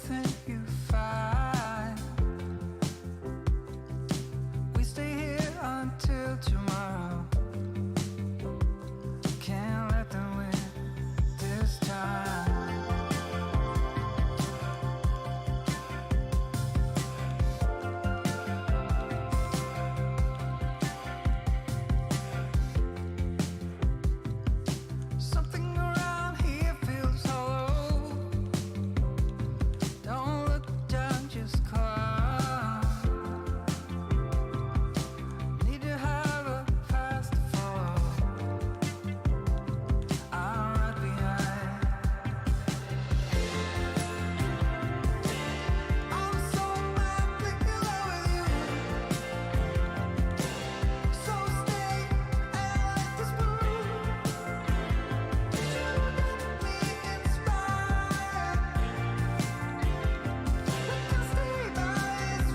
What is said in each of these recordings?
everything you find. We stay here until tomorrow. Can't let them win this time. Something around here feels hollow. Don't look down, just cry. Need to have a path to follow. I'm right behind. I'm so madly in love with you. So stay and let this move. You let me inspire. We can stay by this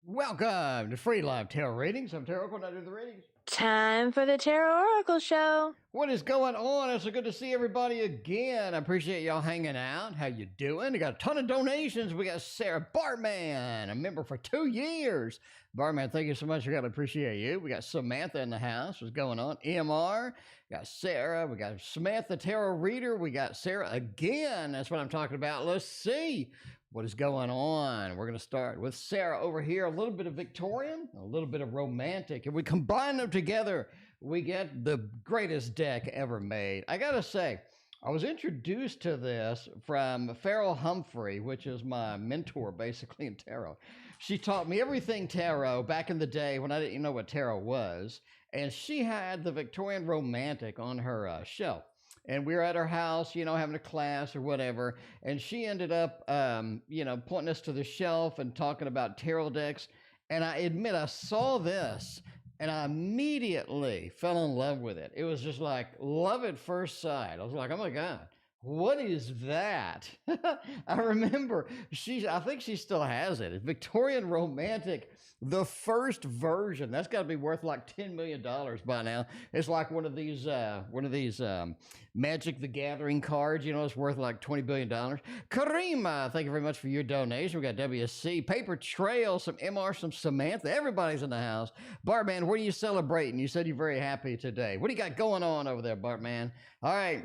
Welcome to Free Live Tarot Readings. I'm TarotOracle, and I do the readings. Time for the Tarot Oracle Show. What is going on? It's so good to see everybody again. I appreciate y'all hanging out. How you doing? We got a ton of donations. We got Sarah Bartman, a member for 2 years. Bartman, thank you so much. We got to appreciate you. We got Samantha in the house. What's going on? EMR. We got Sarah. We got Samantha, tarot reader. We got Sarah again. That's what I'm talking about. Let's see what is going on. We're going to start with Sarah over here. A little bit of Victorian, a little bit of romantic. If we combine them together, we get the greatest deck ever made. I got to say, I was introduced to this from ᗯOᗪᗪᗪ, which is my mentor basically in tarot. She taught me everything tarot back in the day when I didn't know what tarot was. And she had the Victorian romantic on her shelf. And we were at her house, you know, having a class or whatever. And she ended up, you know, pointing us to the shelf and talking about tarot decks. And I admit, I saw this and I immediately fell in love with it. It was just like love at first sight. I was like, oh my God, what is that? I remember I think she still has it. It's Victorian Romantic, the first version. That's got to be worth like $10 million by now. It's like one of these Magic the Gathering cards. You know, it's worth like $20 billion. Karima, thank you very much for your donation. We got WSC, Paper Trail, some MR, some Samantha. Everybody's in the house. Bartman, what are you celebrating? You said you're very happy today. What do you got going on over there, Bartman? All right.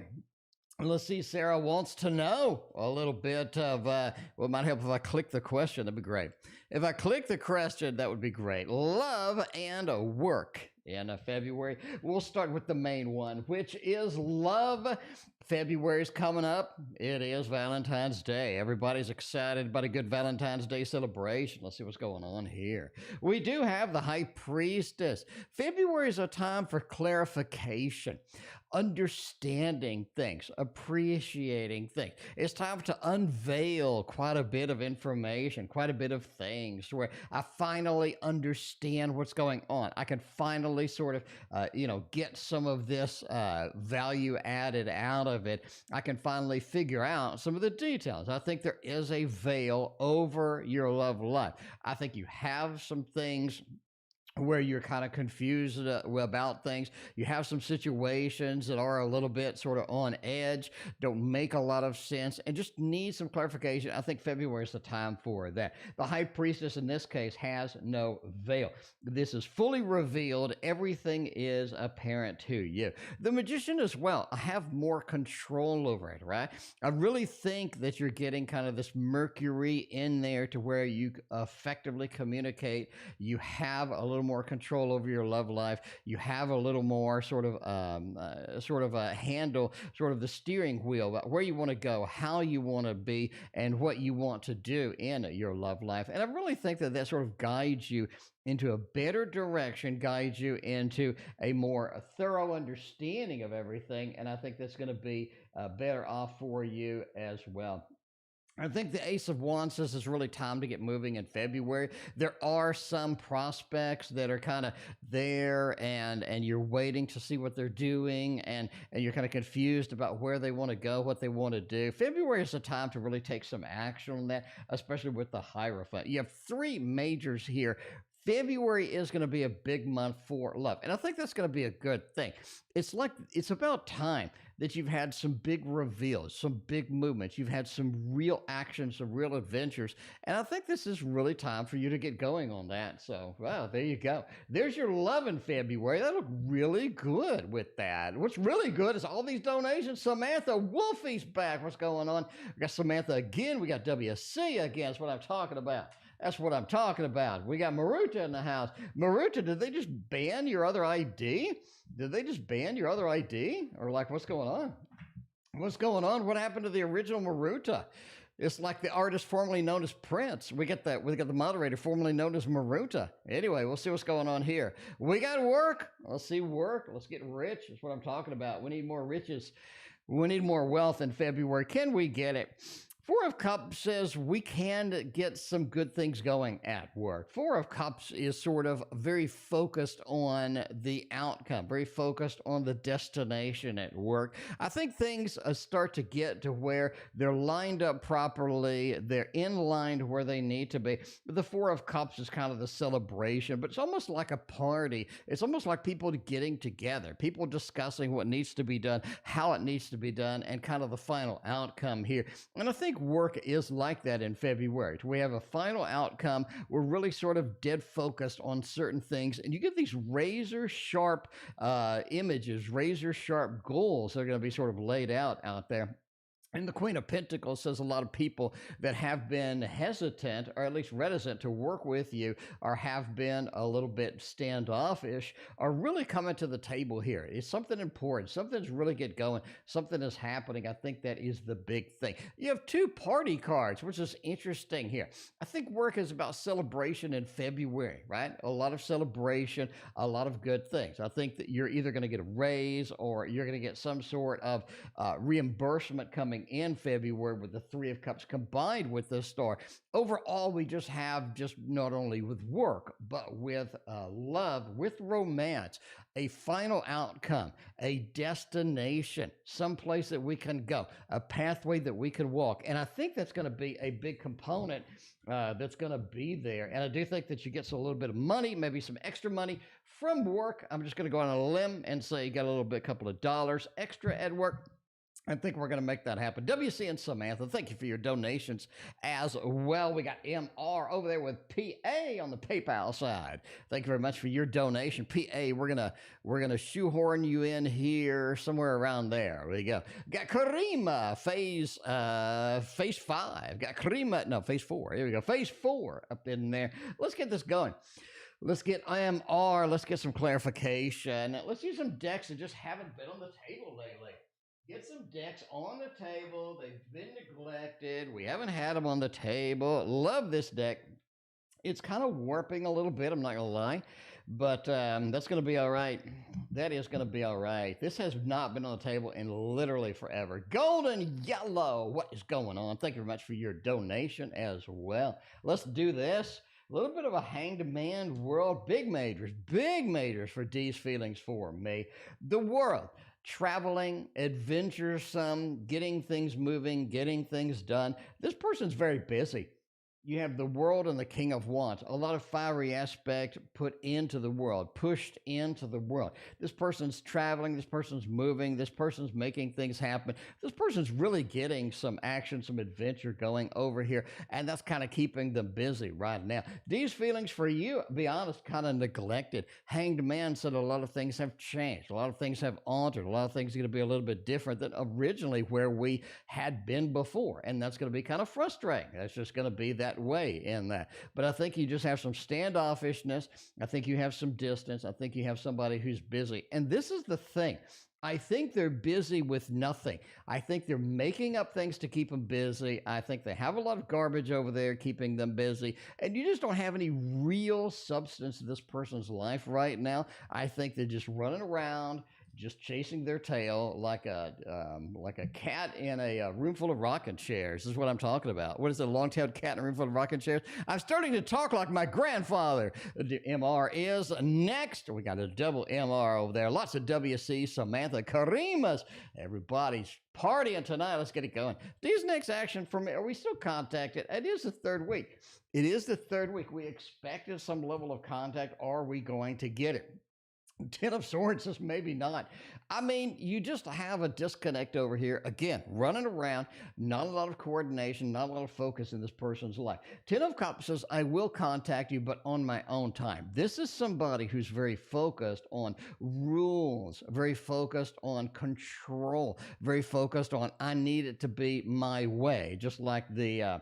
Let's see, Sarah wants to know a little bit of, well, it might help if I click the question. That'd be great. If I click the question, that would be great. Love and work in February. We'll start with the main one, which is love. February's coming up. It is Valentine's Day. Everybody's excited about a good Valentine's Day celebration. Let's see what's going on here. We do have the High Priestess. February is a time for clarification, understanding things, appreciating things. It's time to unveil quite a bit of information, quite a bit of things where I finally understand what's going on. I can finally sort of, you know, get some of this value added out of it. I can finally figure out some of the details. I think there is a veil over your love life. I think you have some things where you're kind of confused about things. You have some situations that are a little bit sort of on edge, don't make a lot of sense, and just need some clarification. I think February is the time for that. The High Priestess in this case has no veil. This is fully revealed. Everything is apparent to you. The Magician as well. I have more control over it, right? I really think that you're getting kind of this Mercury in there to where you effectively communicate. You have a little more control over your love life. You have a little more sort of a handle, sort of the steering wheel about where you want to go, how you want to be, and what you want to do in your love life. And I really think that that sort of guides you into a better direction, guides you into a more thorough understanding of everything. And I think that's going to be better off for you as well. I think the Ace of Wands says it's really time to get moving in February. There are some prospects that are kind of there and you're waiting to see what they're doing and you're kind of confused about where they want to go, what they want to do. February is a time to really take some action on that, especially with the Hierophant. You have three majors here. February is going to be a big month for love. And I think that's going to be a good thing. It's about time that you've had some big reveals, some big movements. You've had some real action, some real adventures. And I think this is really time for you to get going on that. So, wow, there you go. There's your love in February. That looked really good with that. What's really good is all these donations. Samantha Wolfie's back. What's going on? We got Samantha again. We got WC again. That's what I'm talking about. That's what I'm talking about. We got Maruta in the house. Maruta, did they just ban your other ID? Did they just ban your other ID? Or like, what's going on? What's going on? What happened to the original Maruta? It's like the artist formerly known as Prince. We got the moderator formerly known as Maruta. Anyway, we'll see what's going on here. We got work. Let's see work. Let's get rich. That's what I'm talking about. We need more riches. We need more wealth in February. Can we get it? Four of Cups says we can get some good things going at work. Four of Cups is sort of very focused on the outcome, very focused on the destination at work. I think things start to get to where they're lined up properly. They're in line to where they need to be. The Four of Cups is kind of the celebration, but it's almost like a party. It's almost like people getting together, people discussing what needs to be done, how it needs to be done, and kind of the final outcome here. And I think work is like that in February. We have a final outcome. We're really sort of dead focused on certain things, and you get these razor sharp images, razor sharp goals that are going to be sort of laid out there. And the Queen of Pentacles says a lot of people that have been hesitant or at least reticent to work with you or have been a little bit standoffish are really coming to the table here. It's something important. Something's really get going. Something is happening. I think that is the big thing. You have two party cards, which is interesting here. I think work is about celebration in February, right? A lot of celebration, a lot of good things. I think that you're either going to get a raise or you're going to get some sort of reimbursement coming in February with the Three of Cups combined with the Star. Overall, we just have not only with work, but with love, with romance, a final outcome, a destination, someplace that we can go, a pathway that we can walk. And I think that's going to be a big component that's going to be there. And I do think that you get a little bit of money, maybe some extra money from work. I'm just going to go on a limb and say you got a little bit, couple of dollars extra at work. I think we're going to make that happen. WC and Samantha, thank you for your donations as well. We got MR over there with PA on the PayPal side. Thank you very much for your donation. PA, we're gonna shoehorn you in here somewhere around there. There we go. Got Karima, phase 5. Got Karima, no, phase 4. Here we go. Phase 4 up in there. Let's get this going. Let's get IMR. Let's get some clarification. Let's use some decks that just haven't been on the table lately. Get some decks on the table. They've been neglected. We haven't had them on the table. Love this deck. It's kind of warping a little bit, I'm not going to lie. But that's going to be all right. That is going to be all right. This has not been on the table in literally forever. Golden Yellow. What is going on? Thank you very much for your donation as well. Let's do this. A little bit of a hanged man world. Big majors for D's feelings for me. The world. Traveling, adventuresome, getting things moving, getting things done. This person's very busy. You have the world and the King of Wands. A lot of fiery aspect put into the world, pushed into the world. This person's traveling, this person's moving, this person's making things happen. This person's really getting some action, some adventure going over here, and that's kind of keeping them busy right now. These feelings for you, be honest, kind of neglected. Hanged Man said a lot of things have changed. A lot of things have altered. A lot of things are going to be a little bit different than originally where we had been before, and that's going to be kind of frustrating. That's just going to be that way in that. But I think you just have some standoffishness. I think you have some distance. I think you have somebody who's busy. And this is the thing. I think they're busy with nothing. I think they're making up things to keep them busy. I think they have a lot of garbage over there keeping them busy. And you just don't have any real substance to this person's life right now. I think they're just running around, just chasing their tail like a cat in a room full of rocking chairs. This is what I'm talking about. What is it, a long-tailed cat in a room full of rocking chairs? I'm starting to talk like my grandfather. The MR is next. We got a double MR over there. Lots of WC, Samantha, Karimas. Everybody's partying tonight. Let's get it going. These next action for me, are we still contacted? It is the third week. It is the third week. We expected some level of contact. Are we going to get it? Ten of Swords says maybe not. I mean, you just have a disconnect over here. Again, running around, not a lot of coordination, not a lot of focus in this person's life. Ten of Cups says, I will contact you, but on my own time. This is somebody who's very focused on rules, very focused on control, very focused on, I need it to be my way, just like the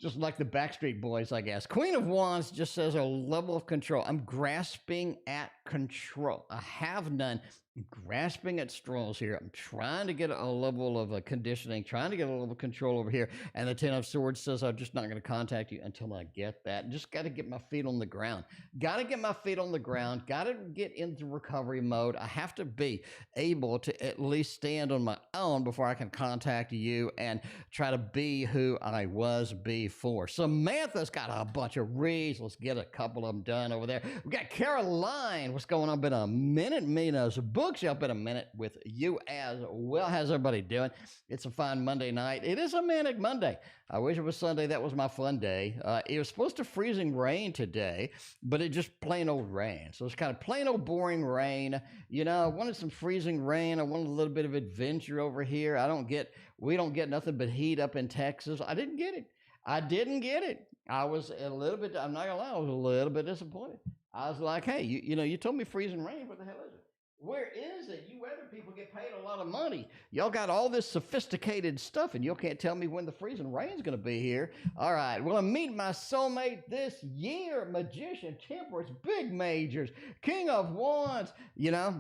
Backstreet Boys, I guess. Queen of Wands just says a level of control. I'm grasping at control. I have none. I'm grasping at straws here. I'm trying to get a level of conditioning, trying to get a level of control over here. And the Ten of Swords says, I'm just not going to contact you until I get that. Just got to get my feet on the ground. Got to get my feet on the ground. Got to get into recovery mode. I have to be able to at least stand on my own before I can contact you and try to be who I was before. Samantha's got a bunch of reads. Let's get a couple of them done over there. We got Caroline. What's going on? Been a minute. Mina's bookshelf in a minute with you as well. How's everybody doing? It's a fine Monday night. It is a manic Monday. I wish it was Sunday. That was my fun day. It was supposed to freezing rain today, but it just plain old rain. So it's kind of plain old boring rain. You know, I wanted some freezing rain. I wanted a little bit of adventure over here. We don't get nothing but heat up in Texas. I didn't get it. I was a little bit, I'm not gonna lie, I was a little bit disappointed. I was like, hey, you told me freezing rain. What the hell is it? Where is it? You weather people get paid a lot of money. Y'all got all this sophisticated stuff, and you can't tell me when the freezing rain's going to be here. All right. Well, I meet my soulmate this year. Magician, Temperance, big majors, King of Wands. You know,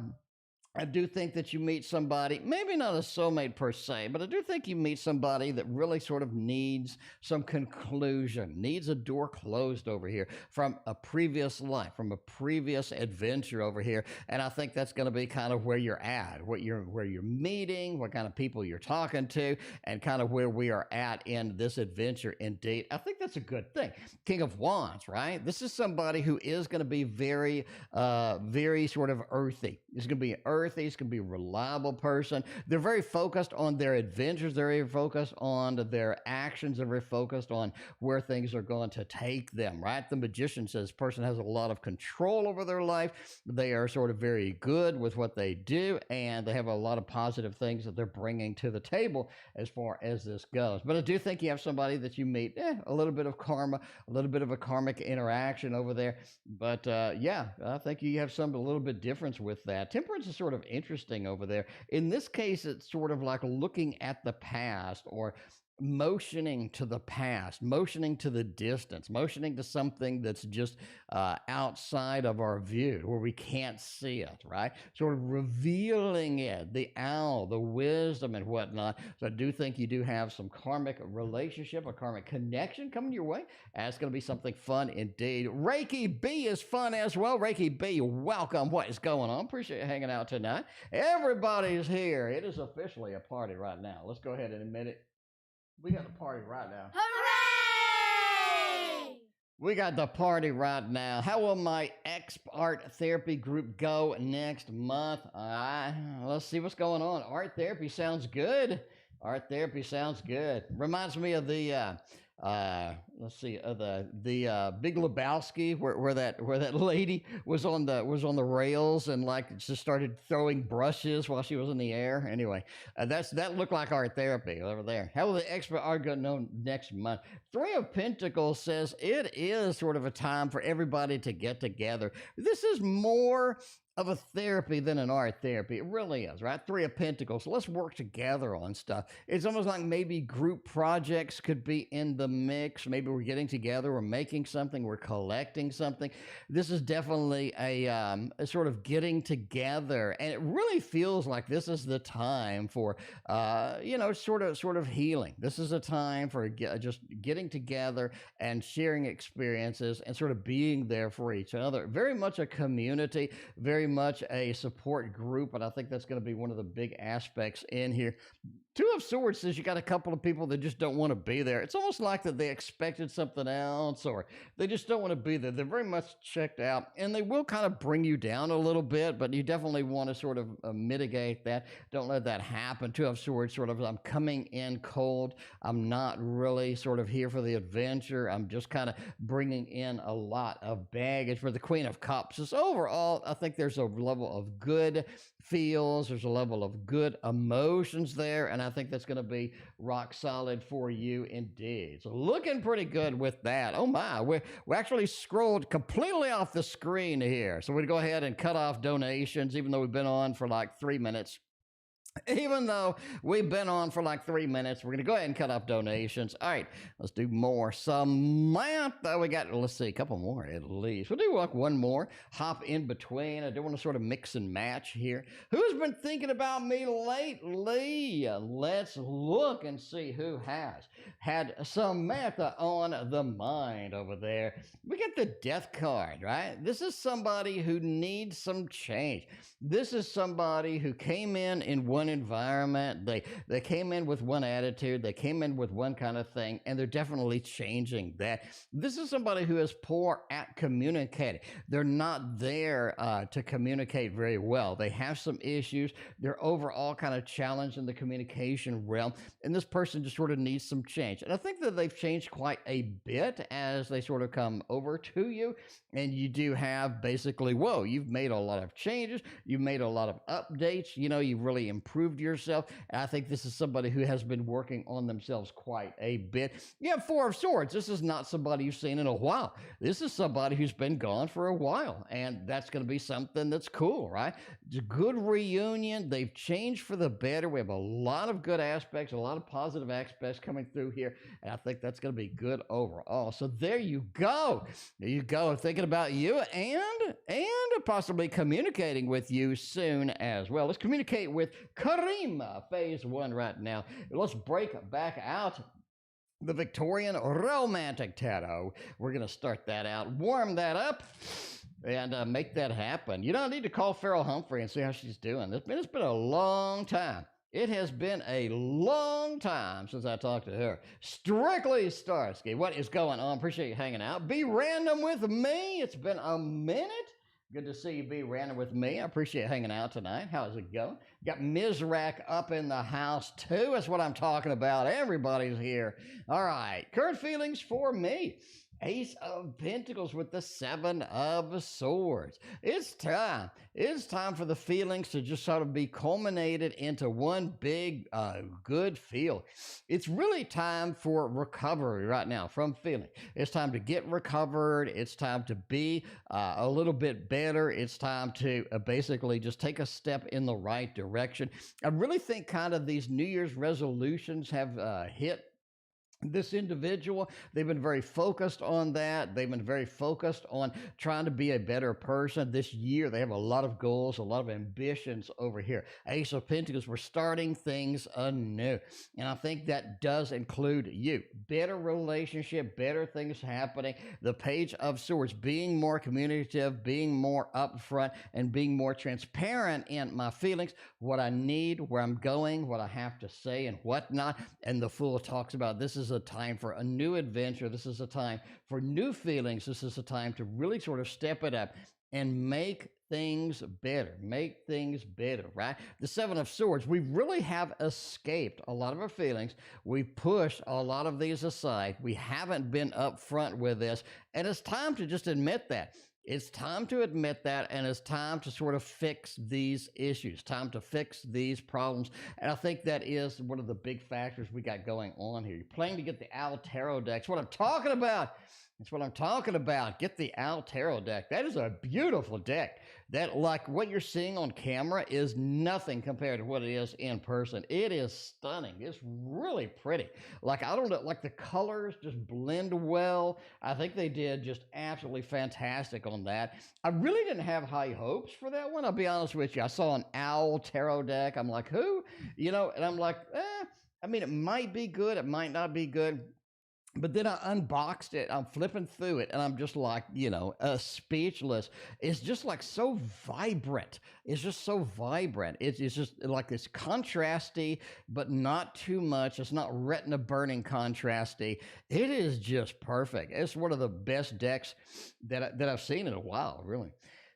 I do think that you meet somebody, maybe not a soulmate per se, but I do think you meet somebody that really sort of needs some conclusion, needs a door closed over here from a previous life, from a previous adventure over here. And I think that's going to be kind of where you're at, where you're meeting, what kind of people you're talking to, and kind of where we are at in this adventure indeed. I think that's a good thing. King of Wands, right? This is somebody who is going to be very, very sort of earthy. It's going to be earthy. He's going to be a reliable person. They're very focused on their adventures. They're very focused on their actions. They're very focused on where things are going to take them, right? The Magician says person has a lot of control over their life. They are sort of very good with what they do, and they have a lot of positive things that they're bringing to the table as far as this goes. But I do think you have somebody that you meet, a little bit of karma, a little bit of a karmic interaction over there. But yeah, I think you have a little bit difference with that. Temperance is sort of interesting over there. In this case, it's sort of like looking at the past or motioning to the past, motioning to the distance, motioning to something that's just outside of our view where we can't see it, right? Sort of revealing it, the owl, the wisdom and whatnot. So I do think you do have some karmic relationship, a karmic connection coming your way. That's going to be something fun indeed. Reiki B is fun as well. Reiki B, welcome. What is going on? Appreciate you hanging out tonight. Everybody's here. It is officially a party right now. Let's go ahead and admit it. We got the party right now. Hooray! We got the party right now. How will my art therapy group go next month? Let's see what's going on. Art therapy sounds good. Art therapy sounds good. Reminds me of the let's see, the Big Lebowski, where that lady was on the rails and like just started throwing brushes while she was in the air. Anyway, that looked like art therapy over there. How will the expert art go next month? Three of Pentacles says it is sort of a time for everybody to get together. This is more of a therapy than an art therapy. It really is, right? Three of Pentacles. So let's work together on stuff. It's almost like maybe group projects could be in the mix. Maybe maybe we're getting together, we're making something, we're collecting something. This is definitely a sort of getting together, and it really feels like this is the time for sort of healing. This is a time for just getting together and sharing experiences and sort of being there for each other. Very much a community, very much a support group, and I think that's going to be one of the big aspects in here. Two of Swords says you got a couple of people that just don't want to be there. It's almost like that they expected something else, or they just don't want to be there. They're very much checked out, and they will kind of bring you down a little bit, but you definitely want to sort of mitigate that. Don't let that happen. Two of Swords sort of, I'm coming in cold. I'm not really sort of here for the adventure. I'm just kind of bringing in a lot of baggage. For the Queen of Cups, so overall, I think there's a level of good feels, there's a level of good emotions there, and I think that's going to be rock solid for you indeed. So looking pretty good with that. Oh my, we actually scrolled completely off the screen here, so we'd go ahead and cut off donations, even though we've been on for like 3 minutes. Even though we've been on for like 3 minutes, we're going to go ahead and cut off donations. All right, let's do more. Samantha, we got, let's see, a couple more at least. We'll do like one more, hop in between. I do want to sort of mix and match here. Who's been thinking about me lately? Let's look and see who has had Samantha on the mind over there. We get the Death card, right? This is somebody who needs some change. This is somebody who came in one environment. They came in with one attitude. They came in with one kind of thing, and they're definitely changing that. This is somebody who is poor at communicating. They're not there to communicate very well. They have some issues. They're overall kind of challenged in the communication realm, and this person just sort of needs some change. And I think that they've changed quite a bit as they sort of come over to you, and you do have basically, whoa, you've made a lot of changes. You've made a lot of updates. You've really improved yourself. And I think this is somebody who has been working on themselves quite a bit. You have Four of Swords. This is not somebody you've seen in a while. This is somebody who's been gone for a while, and that's going to be something that's cool, right? It's a good reunion. They've changed for the better. We have a lot of good aspects, a lot of positive aspects coming through here, and I think that's going to be good overall. So there you go. There you go. Thinking about you and possibly communicating with you soon as well. Let's communicate with Karima, phase 1 right now. Let's break back out the Victorian Romantic Tarot. We're going to start that out, warm that up, and make that happen. I need to call Farrell Humphrey and see how she's doing. It's been a long time. It has been a long time since I talked to her. Strictly Starsky, what is going on? Appreciate you hanging out. Be random with me. It's been a minute. Good to see you be random with me. I appreciate hanging out tonight. How's it going? Got Mizrak up in the house too. That's what I'm talking about. Everybody's here. All right. Current feelings for me. Ace of Pentacles with the Seven of Swords. It's time. It's time for the feelings to just sort of be culminated into one big, good feel. It's really time for recovery right now from feeling. It's time to get recovered. It's time to be a little bit better. It's time to basically just take a step in the right direction. I really think kind of these New Year's resolutions have hit this individual. They've been very focused on that. They've been very focused on trying to be a better person this year. They have a lot of goals, a lot of ambitions over here. Ace of Pentacles, we're starting things anew. And I think that does include you. Better relationship, better things happening. The Page of Swords, being more communicative, being more upfront, and being more transparent in my feelings, what I need, where I'm going, what I have to say, and whatnot. And the Fool talks about this is a time for a new adventure. This is a time for new feelings. This is a time to really sort of step it up and make things better. Make things better, right? The Seven of Swords, we really have escaped a lot of our feelings. We pushed a lot of these aside. We haven't been upfront with this, and it's time to just admit that. It's time to admit that, and it's time to sort of fix these issues, time to fix these problems. And I think that is one of the big factors we got going on here. You're planning to get the Owl Tarot decks. What I'm talking about That's what I'm talking about. Get the Owl Tarot deck. That is a beautiful deck. That, like what you're seeing on camera, is nothing compared to what it is in person. It is stunning. It's really pretty. Like, I don't know, like the colors just blend well. I think they did just absolutely fantastic on that. I really didn't have high hopes for that one. I'll be honest with you. I saw an Owl Tarot deck. I'm like, who? You know, and I'm like, I mean, it might be good. It might not be good. But then I unboxed it. I'm flipping through it, and I'm just like, you know, speechless. It's just like so vibrant. It's just so vibrant. It's just like this contrasty, but not too much. It's not retina burning contrasty. It is just perfect. It's one of the best decks that I've seen in a while, really.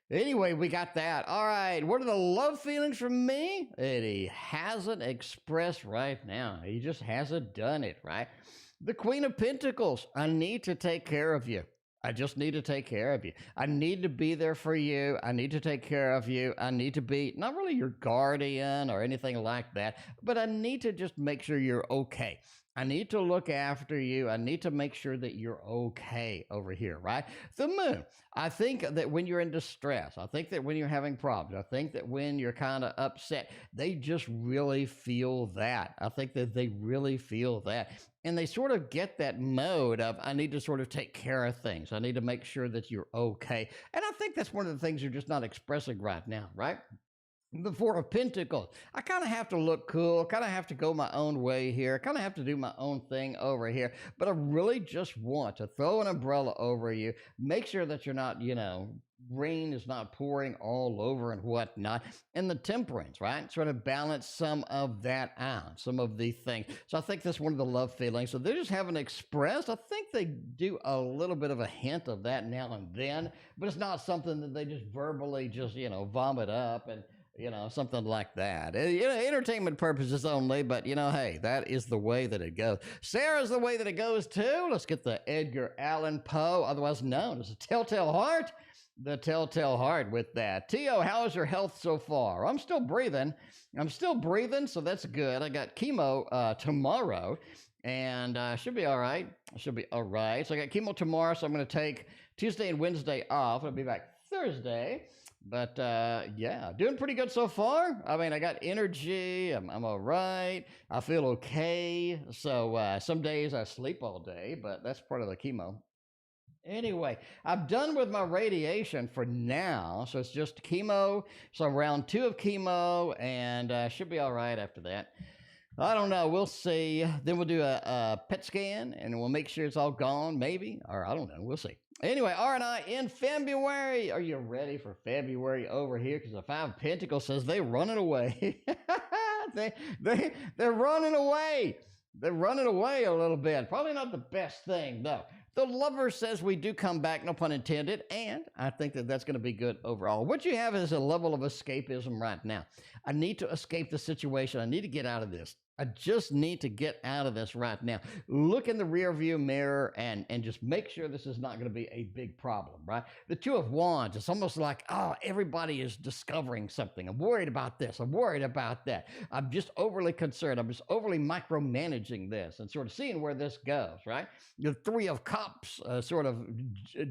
Anyway, we got that. All right. What are the love feelings from me? And he hasn't expressed right now. He just hasn't done it, right? The Queen of Pentacles. I need to take care of you. I just need to take care of you. I need to be there for you. I need to take care of you. I need to be not really your guardian or anything like that, but I need to just make sure you're okay. I need to look after you. I need to make sure that you're okay over here, right? The Moon. I think that when you're in distress, I think that when you're having problems, I think that when you're kind of upset, they just really feel that. I think that they really feel that. And they sort of get that mode of, I need to sort of take care of things. I need to make sure that you're okay. And I think that's one of the things you're just not expressing right now, right? The Four of Pentacles. I kind of have to look cool, kind of have to go my own way here, kind of have to do my own thing over here, but I really just want to throw an umbrella over you, make sure that you're not, you know, rain is not pouring all over and whatnot, and the Temperance, right? Sort of balance some of that out, some of the things. So I think that's one of the love feelings. So they just haven't expressed. I think they do a little bit of a hint of that now and then, but it's not something that they just verbally just, you know, vomit up and, you know, something like that. You know, entertainment purposes only, but, you know, hey, that is the way that it goes. Sarah's the way that it goes, too. Let's get the Edgar Allan Poe, otherwise known as the Telltale Heart. The Telltale Heart with that. Tio, how is your health so far? I'm still breathing. So that's good. I got chemo tomorrow, and should be all right. So I got chemo tomorrow, so I'm going to take Tuesday and Wednesday off. I'll be back Thursday. But yeah, doing pretty good so far. I mean, I got energy. I'm all right. I feel okay. So some days I sleep all day, but that's part of the chemo. Anyway, I'm done with my radiation for now. So it's just chemo. So round 2 of chemo, and should be all right after that. I don't know. We'll see. Then we'll do a PET scan, and we'll make sure it's all gone, maybe. Or I don't know. We'll see. Anyway, R&I in February. Are you ready for February over here? Because the Five of Pentacles says they're running away. They're running away. They're running away a little bit. Probably not the best thing, though. The Lover says we do come back, no pun intended, and I think that that's going to be good overall. What you have is a level of escapism right now. I need to escape the situation. I need to get out of this. I just need to get out of this right now. Look in the rearview mirror and just make sure this is not going to be a big problem, right? The Two of Wands, it's almost like, oh, everybody is discovering something. I'm worried about this. I'm worried about that. I'm just overly concerned. I'm just overly micromanaging this and sort of seeing where this goes, right? The Three of Cups, sort of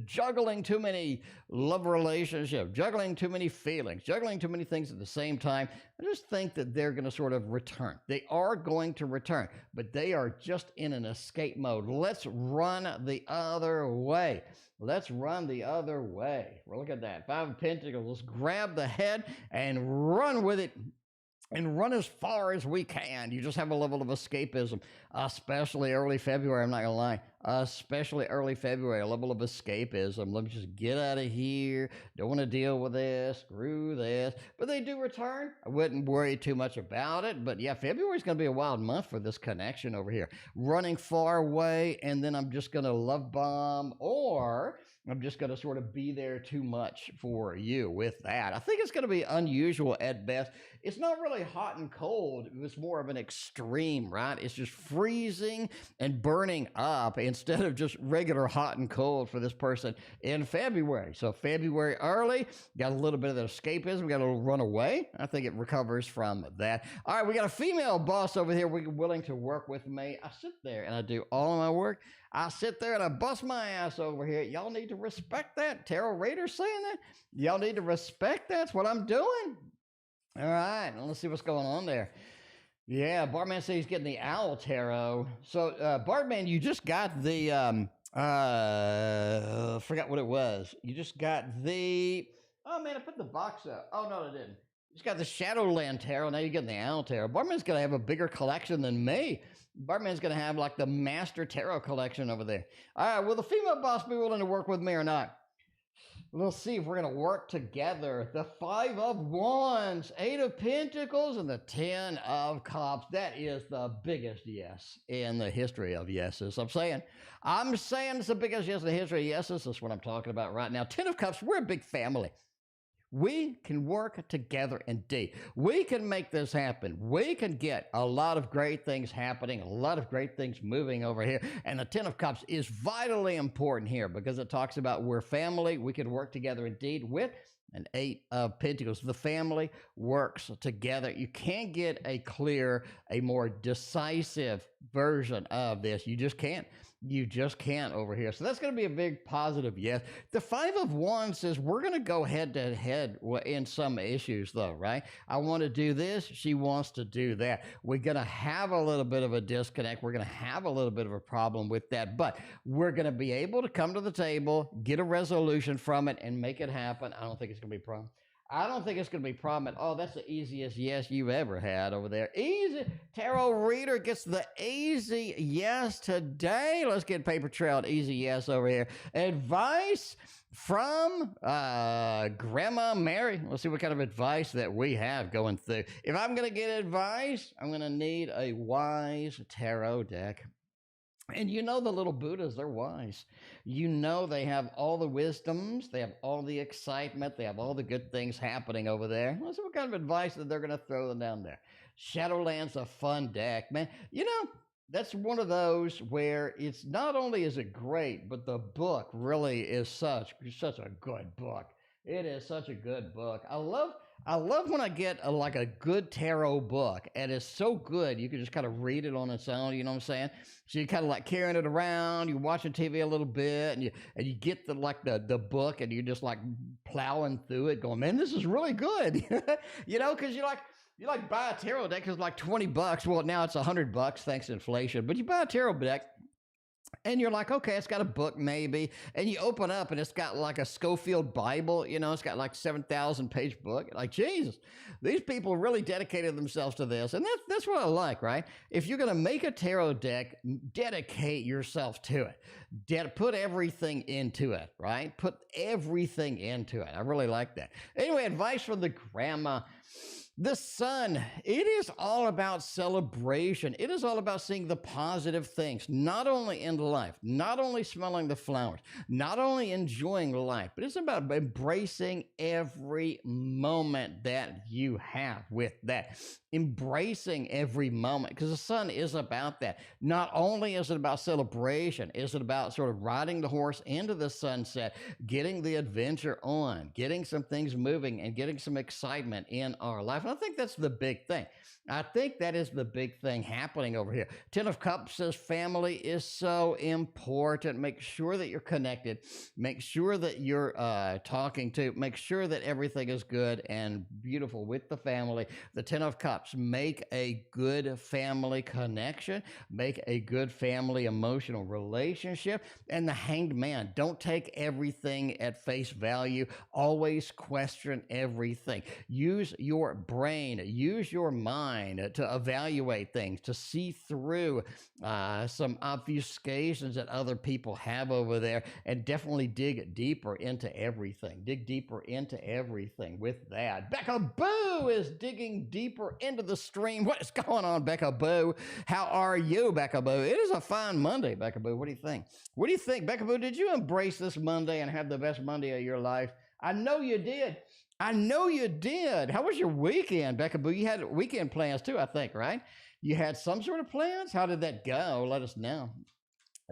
juggling too many love relationships, juggling too many feelings, juggling too many things at the same time. I just think that they're going to sort of return. They are going to return, but they are just in an escape mode. Let's run the other way. Let's run the other way. Well, look at that. Five of Pentacles. Let's grab the head and run with it. And run as far as we can. You just have a level of escapism, especially early February. I'm not going to lie. Especially early February, a level of escapism. Let me just get out of here. Don't want to deal with this. Screw this. But they do return. I wouldn't worry too much about it. But yeah, February is going to be a wild month for this connection over here. Running far away, and then I'm just going to love bomb, or I'm just going to sort of be there too much for you with that. I think it's going to be unusual at best. It's not really hot and cold. It's more of an extreme, right? It's just freezing and burning up instead of just regular hot and cold for this person in February. So February early, got a little bit of the escapism. We got a little run away. I think it recovers from that. All right, we got a female boss over here willing to work with me. I sit there and I do all of my work. I sit there and I bust my ass over here. Y'all need to respect that. Tarot readers saying that. Y'all need to respect that's what I'm doing. All right, let's see what's going on there. Yeah, Bartman says he's getting the Owl Tarot. So, Bartman, you just got the, forgot what it was. You just got the, oh man, I put the box up. Oh no, I didn't. You just got the Shadowland Tarot. Now you're getting the Owl Tarot. Bartman's going to have a bigger collection than me. Bartman's going to have like the Master Tarot collection over there. All right, will the female boss be willing to work with me or not? We'll see if we're going to work together. The 5 of Wands, 8 of Pentacles, and the 10 of Cups. That is the biggest yes in the history of yeses. I'm saying it's the biggest yes in the history of yeses. That's what I'm talking about right now. 10 of Cups, we're a big family. We can work together indeed. We can make this happen. We can get a lot of great things happening, a lot of great things moving over here. And the 10 of Cups is vitally important here because it talks about we're family. We can work together indeed with an 8 of Pentacles. The family works together. You can't get a clear, a more decisive version of this. You just can't. You just can't over here. So that's going to be a big positive yes. The 5 of Wands says we're going to go head to head in some issues though, right? I want to do this. She wants to do that. We're going to have a little bit of a disconnect. We're going to have a little bit of a problem with that, but we're going to be able to come to the table, get a resolution from it, and make it happen. I don't think it's going to be a problem. I don't think it's going to be a problem at all. That's the easiest yes you've ever had over there. Easy. Tarot reader gets the easy yes today. Let's get paper trail easy yes over here. Advice from Grandma Mary. Let's see what kind of advice that we have going through. If I'm going to get advice, I'm going to need a wise tarot deck. And you know the little Buddhas, they're wise. You know they have all the wisdoms, they have all the excitement, they have all the good things happening over there. Let's see what kind of advice that they're going to throw them down there. Shadowland's a fun deck, man. You know, that's one of those where it's not only is it great, but the book really is such a good book. It is such a good book. I love when I get a good tarot book, and it's so good you can just kind of read it on its own. You know what I'm saying? So you're kind of like carrying it around, you're watching TV a little bit, and you get the book, and you're just like plowing through it, going, man, this is really good. You know, because you buy a tarot deck, it's like $20. Well, now it's $100 thanks to inflation. But you buy a tarot deck, and you're like, okay, it's got a book maybe. And you open up and it's got like a Schofield Bible, you know, it's got like 7,000 page book. Like, Jesus, these people really dedicated themselves to this. And that's what I like, right? If you're going to make a tarot deck, dedicate yourself to it. Put everything into it, right? Put everything into it. I really like that. Anyway, advice from the grandma. The sun, it is all about celebration. It is all about seeing the positive things, not only in life, not only smelling the flowers, not only enjoying life, but it's about embracing every moment that you have with that. Embracing every moment, because the sun is about that. Not only is it about celebration, is it about sort of riding the horse into the sunset, getting the adventure on, getting some things moving, and getting some excitement in our life. And I think that's the big thing. I think that is the big thing happening over here. 10 of Cups says family is so important. Make sure that you're connected. Make sure that you're talking to. Make sure that everything is good and beautiful with the family. The 10 of Cups, make a good family connection. Make a good family emotional relationship. And the Hanged Man, don't take everything at face value. Always question everything. Use your brain. Use your mind to evaluate things, to see through some obfuscations that other people have over there, and definitely dig deeper into everything. Dig deeper into everything with that. Becca Boo is digging deeper into the stream. What is going on, Becca Boo? How are you, Becca Boo? It is a fine Monday, Becca Boo. What do you think? What do you think, Becca Boo? Did you embrace this Monday and have the best Monday of your life? I know you did. I know you did. How was your weekend, Becca Boo? You had weekend plans too, I think, right? You had some sort of plans? How did that go? Let us know.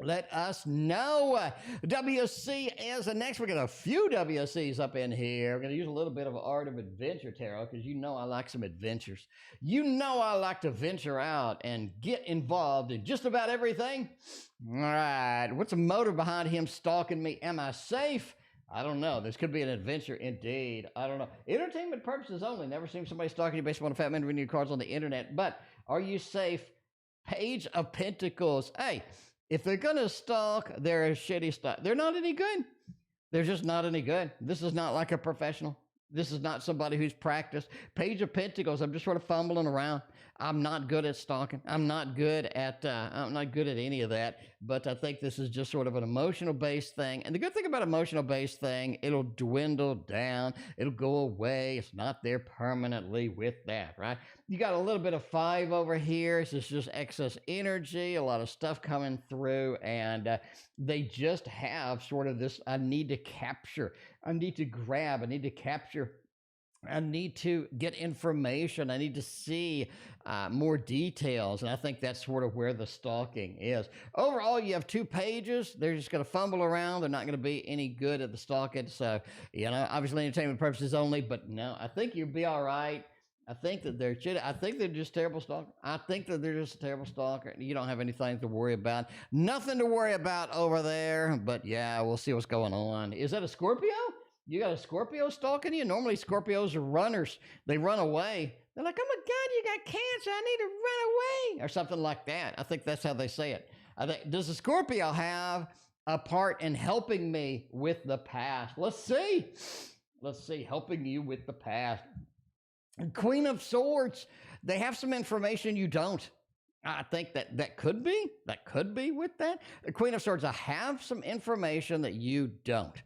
Let us know. WC is the next. We got a few WCs up in here. We're going to use a little bit of Art of Adventure Tarot because you know I like some adventures. You know I like to venture out and get involved in just about everything. All right. What's the motive behind him stalking me? Am I safe? I don't know. This could be an adventure indeed. I don't know. Entertainment purposes only. Never seen somebody stalking you based on a fat man reading your cards on the internet. But are you safe? Page of Pentacles. Hey. If they're going to stalk, they're a shitty stalk. They're not any good. They're just not any good. This is not like a professional. This is not somebody who's practiced. Page of Pentacles, I'm just sort of fumbling around. I'm not good at stalking. I'm not good at any of that. But I think this is just sort of an emotional-based thing. And the good thing about emotional-based thing, it'll dwindle down. It'll go away. It's not there permanently with that, right? You got a little bit of 5 over here. This is just excess energy, a lot of stuff coming through. And they just have sort of this, I need to capture. I need to grab. I need to capture. I need to get information. I need to see more details. And I think that's sort of where the stalking is. Overall, you have 2 pages. They're just going to fumble around. They're not going to be any good at the stalking. So, you know, obviously entertainment purposes only. But no, I think you'll be all right. I think that they're just terrible stalker. I think that they're just a terrible stalker. You don't have anything to worry about. Nothing to worry about over there. But yeah, we'll see what's going on. Is that a Scorpio? You got a Scorpio stalking you? Normally Scorpios are runners. They run away. They're like, oh my God, you got cancer. I need to run away. Or something like that. I think that's how they say it. I think, does the Scorpio have a part in helping me with the past? Let's see. Let's see. Helping you with the past. Queen of Swords. They have some information you don't. I think that could be with that. The Queen of Swords, I have some information that you don't.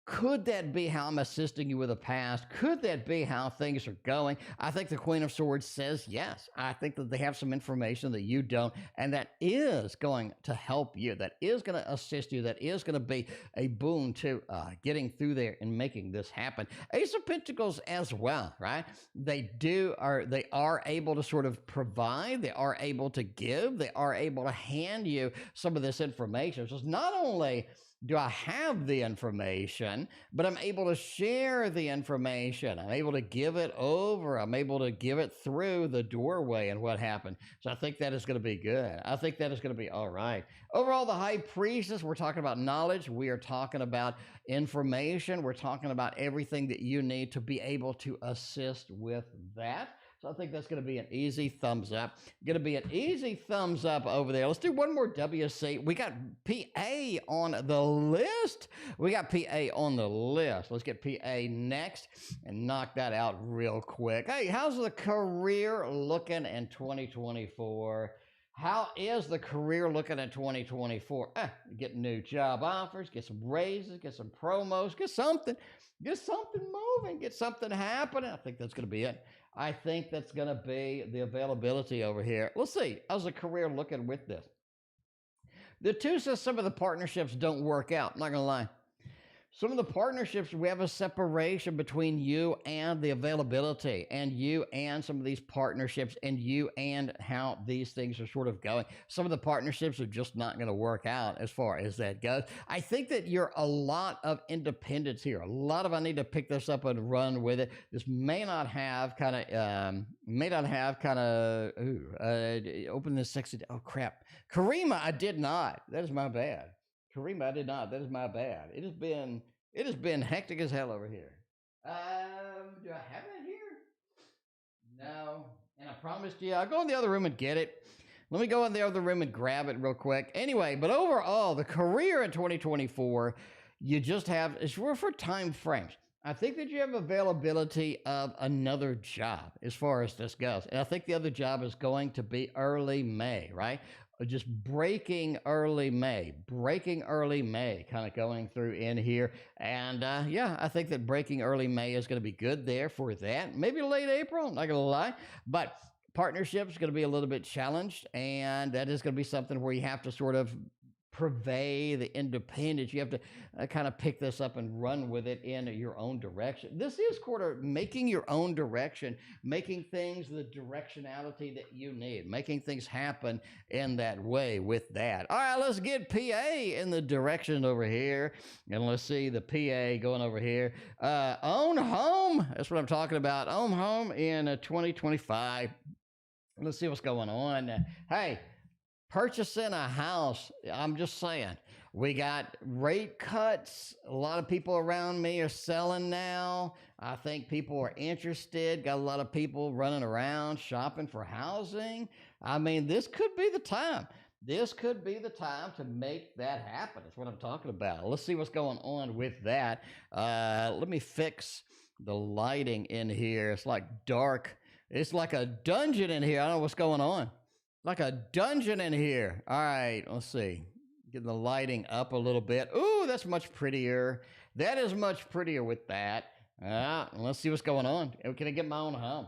Could that be how I'm assisting you with the past? Could that be how things are going? I think the Queen of Swords says yes. I think that they have some information that you don't, and that is going to help you. That is going to assist you. That is going to be a boon to getting through there and making this happen. Ace of Pentacles as well, right? They are able to sort of provide. They are able to give. They are able to hand you some of this information. So it's not only do I have the information, but I'm able to share the information. I'm able to give it over. I'm able to give it through the doorway and what happened. So I think that is going to be good. I think that is going to be all right. Overall, the High Priestess, we're talking about knowledge. We are talking about information. We're talking about everything that you need to be able to assist with that. So I think that's going to be an easy thumbs up. Going to be an easy thumbs up over there. Let's do one more WC. We got PA on the list. Let's get PA next and knock that out real quick. Hey, how's the career looking in 2024? How is the career looking in 2024? Get new job offers, get some raises, get some promos, get something moving, get something happening. I think that's going to be it. I think that's going to be the availability over here. Let's see. How's the career looking with this? The 2 says some of the partnerships don't work out. I'm not going to lie. Some of the partnerships, we have a separation between you and the availability, and you and some of these partnerships, and you and how these things are sort of going. Some of the partnerships are just not going to work out as far as that goes. I think that you're a lot of independence here. A lot of I need to pick this up and run with it. This may not have open this sexy. Oh crap, Karima, I did not. That is my bad. Karima, I did not. That is my bad. It has been hectic as hell over here. Do I have it here? No. And I promised you, I'll go in the other room and get it. Let me go in the other room and grab it real quick. Anyway, but overall, the career in 2024, you just have, it's for time frames. I think that you have availability of another job as far as this goes. And I think the other job is going to be early May, right? Just breaking early May, kind of going through in here. And yeah, I think that breaking early May is going to be good there for that. Maybe late April, not going to lie. But partnership is going to be a little bit challenged. And that is going to be something where you have to sort of purvey, the independence. You have to kind of pick this up and run with it in your own direction. This is sort of making your own direction, making things the directionality that you need, making things happen in that way with that. All right, let's get PA in the direction over here. And let's see the PA going over here. Own home. That's what I'm talking about. Own home in 2025. Let's see what's going on. Hey, purchasing a house, I'm just saying, we got rate cuts. A lot of people around me are selling now. I think people are interested. Got a lot of people running around shopping for housing. I mean, this could be the time. This could be the time to make that happen. That's what I'm talking about. Let's see what's going on with that. Let me fix the lighting in here. It's like dark. It's like a dungeon in here. I don't know what's going on. Like a dungeon in here. All right, let's see. Get the lighting up a little bit. Ooh, that's much prettier. That is much prettier with that. Let's see what's going on. Can I get my own home?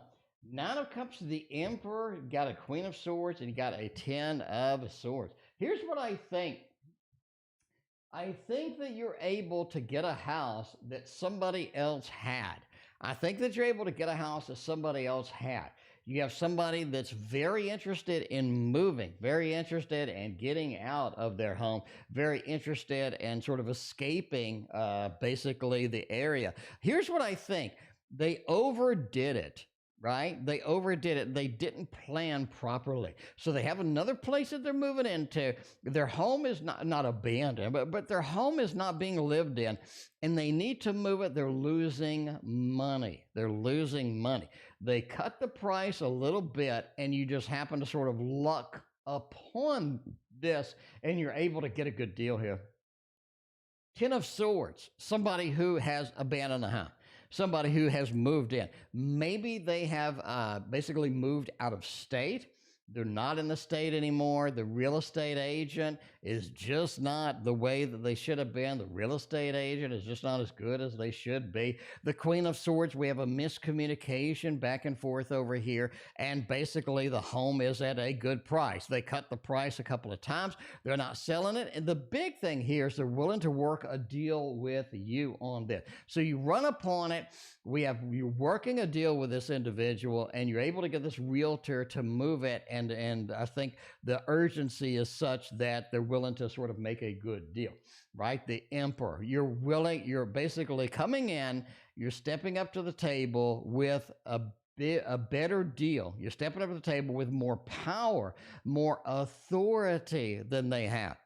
9 of Cups to the Emperor. You got a Queen of Swords, and you got a 10 of Swords. Here's what I think. I think that you're able to get a house that somebody else had. I think that you're able to get a house that somebody else had. You have somebody that's very interested in moving, very interested in getting out of their home, very interested in sort of escaping basically the area. Here's what I think. They overdid it. Right? They overdid it. They didn't plan properly. So they have another place that they're moving into. Their home is not abandoned, but their home is not being lived in, and they need to move it. They're losing money. They're losing money. They cut the price a little bit, and you just happen to sort of luck upon this, and you're able to get a good deal here. 10 of Swords, somebody who has abandoned the house. Somebody who has moved in. Maybe they have basically moved out of state. They're not in the state anymore. The real estate agent is just not the way that they should have been. The real estate agent is just not as good as they should be. The Queen of Swords, we have a miscommunication back and forth over here, and basically the home is at a good price. They cut the price a couple of times. They're not selling it, and the big thing here is they're willing to work a deal with you on this. So you run upon it. You're working a deal with this individual, and you're able to get this realtor to move it, and I think the urgency is such that they're willing to sort of make a good deal, right? The Emperor, you're basically coming in, you're stepping up to the table with a better deal. You're stepping up to the table with more power, more authority than they have.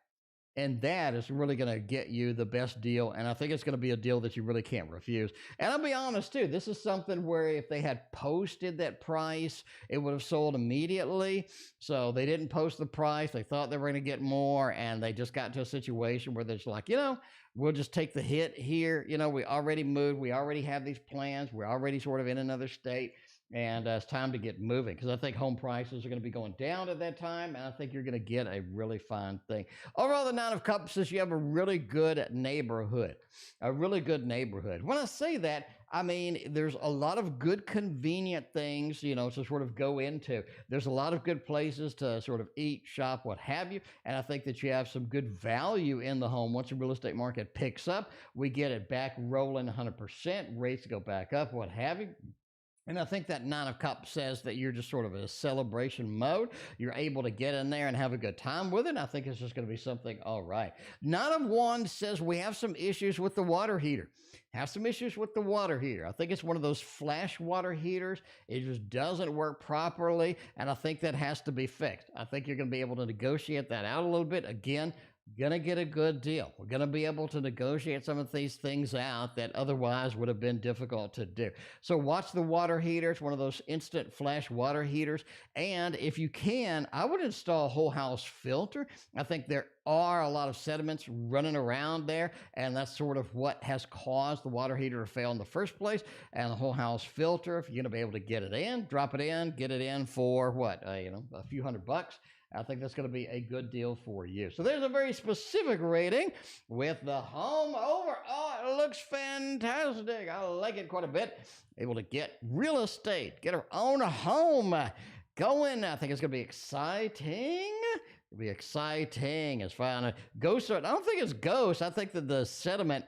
And that is really going to get you the best deal. And I think it's going to be a deal that you really can't refuse. And I'll be honest, too. This is something where if they had posted that price, it would have sold immediately. So they didn't post the price. They thought they were going to get more. And they just got to a situation where they're just like, we'll just take the hit here. We already moved. We already have these plans. We're already sort of in another state. And it's time to get moving, because I think home prices are going to be going down at that time, and I think you're going to get a really fine thing. Overall, the 9 of Cups says you have a really good neighborhood, When I say that, I mean, there's a lot of good, convenient things, to sort of go into. There's a lot of good places to sort of eat, shop, what have you, and I think that you have some good value in the home. Once the real estate market picks up, we get it back rolling 100%, rates go back up, what have you. And I think that 9 of Cups says that you're just sort of in a celebration mode. You're able to get in there and have a good time with it. And I think it's just going to be something all right. 9 of Wands says we have some issues with the water heater. I think it's one of those flash water heaters. It just doesn't work properly. And I think that has to be fixed. I think you're going to be able to negotiate that out a little bit. Again, gonna get a good deal. We're gonna be able to negotiate some of these things out that otherwise would have been difficult to do. So watch the water heater. It's one of those instant flash water heaters. And if you can, I would install a whole house filter. I think there are a lot of sediments running around there, and that's sort of what has caused the water heater to fail in the first place. And the whole house filter, if you're gonna be able to get it in, drop it in, get it in for what, a few $100. I think that's going to be a good deal for you. So there's a very specific rating with the home over. Oh, it looks fantastic. I like it quite a bit. Able to get real estate, get her own home going. I think it's going to be exciting. It'll be exciting. It's fine. Ghosts are, I don't think it's ghosts. I think that the sediment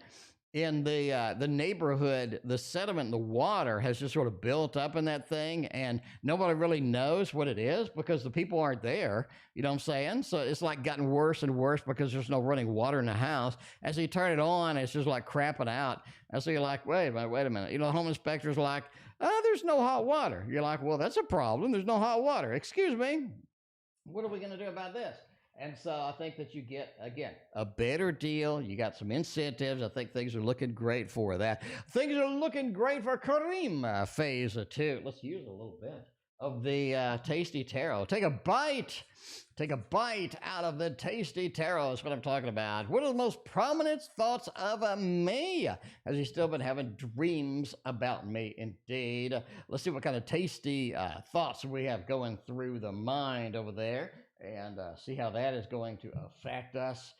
in the neighborhood, the sediment in the water has just sort of built up in that thing, and nobody really knows what it is because the people aren't there. You know what I'm saying? So it's like gotten worse and worse because there's no running water in the house. As you turn it on, it's just like crapping out. And so you're like, wait a minute. You know, the home inspector's like, oh, there's no hot water. You're like, well, that's a problem. There's no hot water. Excuse me. What are we going to do about this? And so I think that you get, again, a better deal. You got some incentives. I think things are looking great for that. Things are looking great for Karima phase 2. Let's use a little bit of the tasty tarot. Take a bite out of the tasty tarot is what I'm talking about. What are the most prominent thoughts of me? Has he still been having dreams about me? Indeed. Let's see what kind of tasty thoughts we have going through the mind over there, and see how that is going to affect us.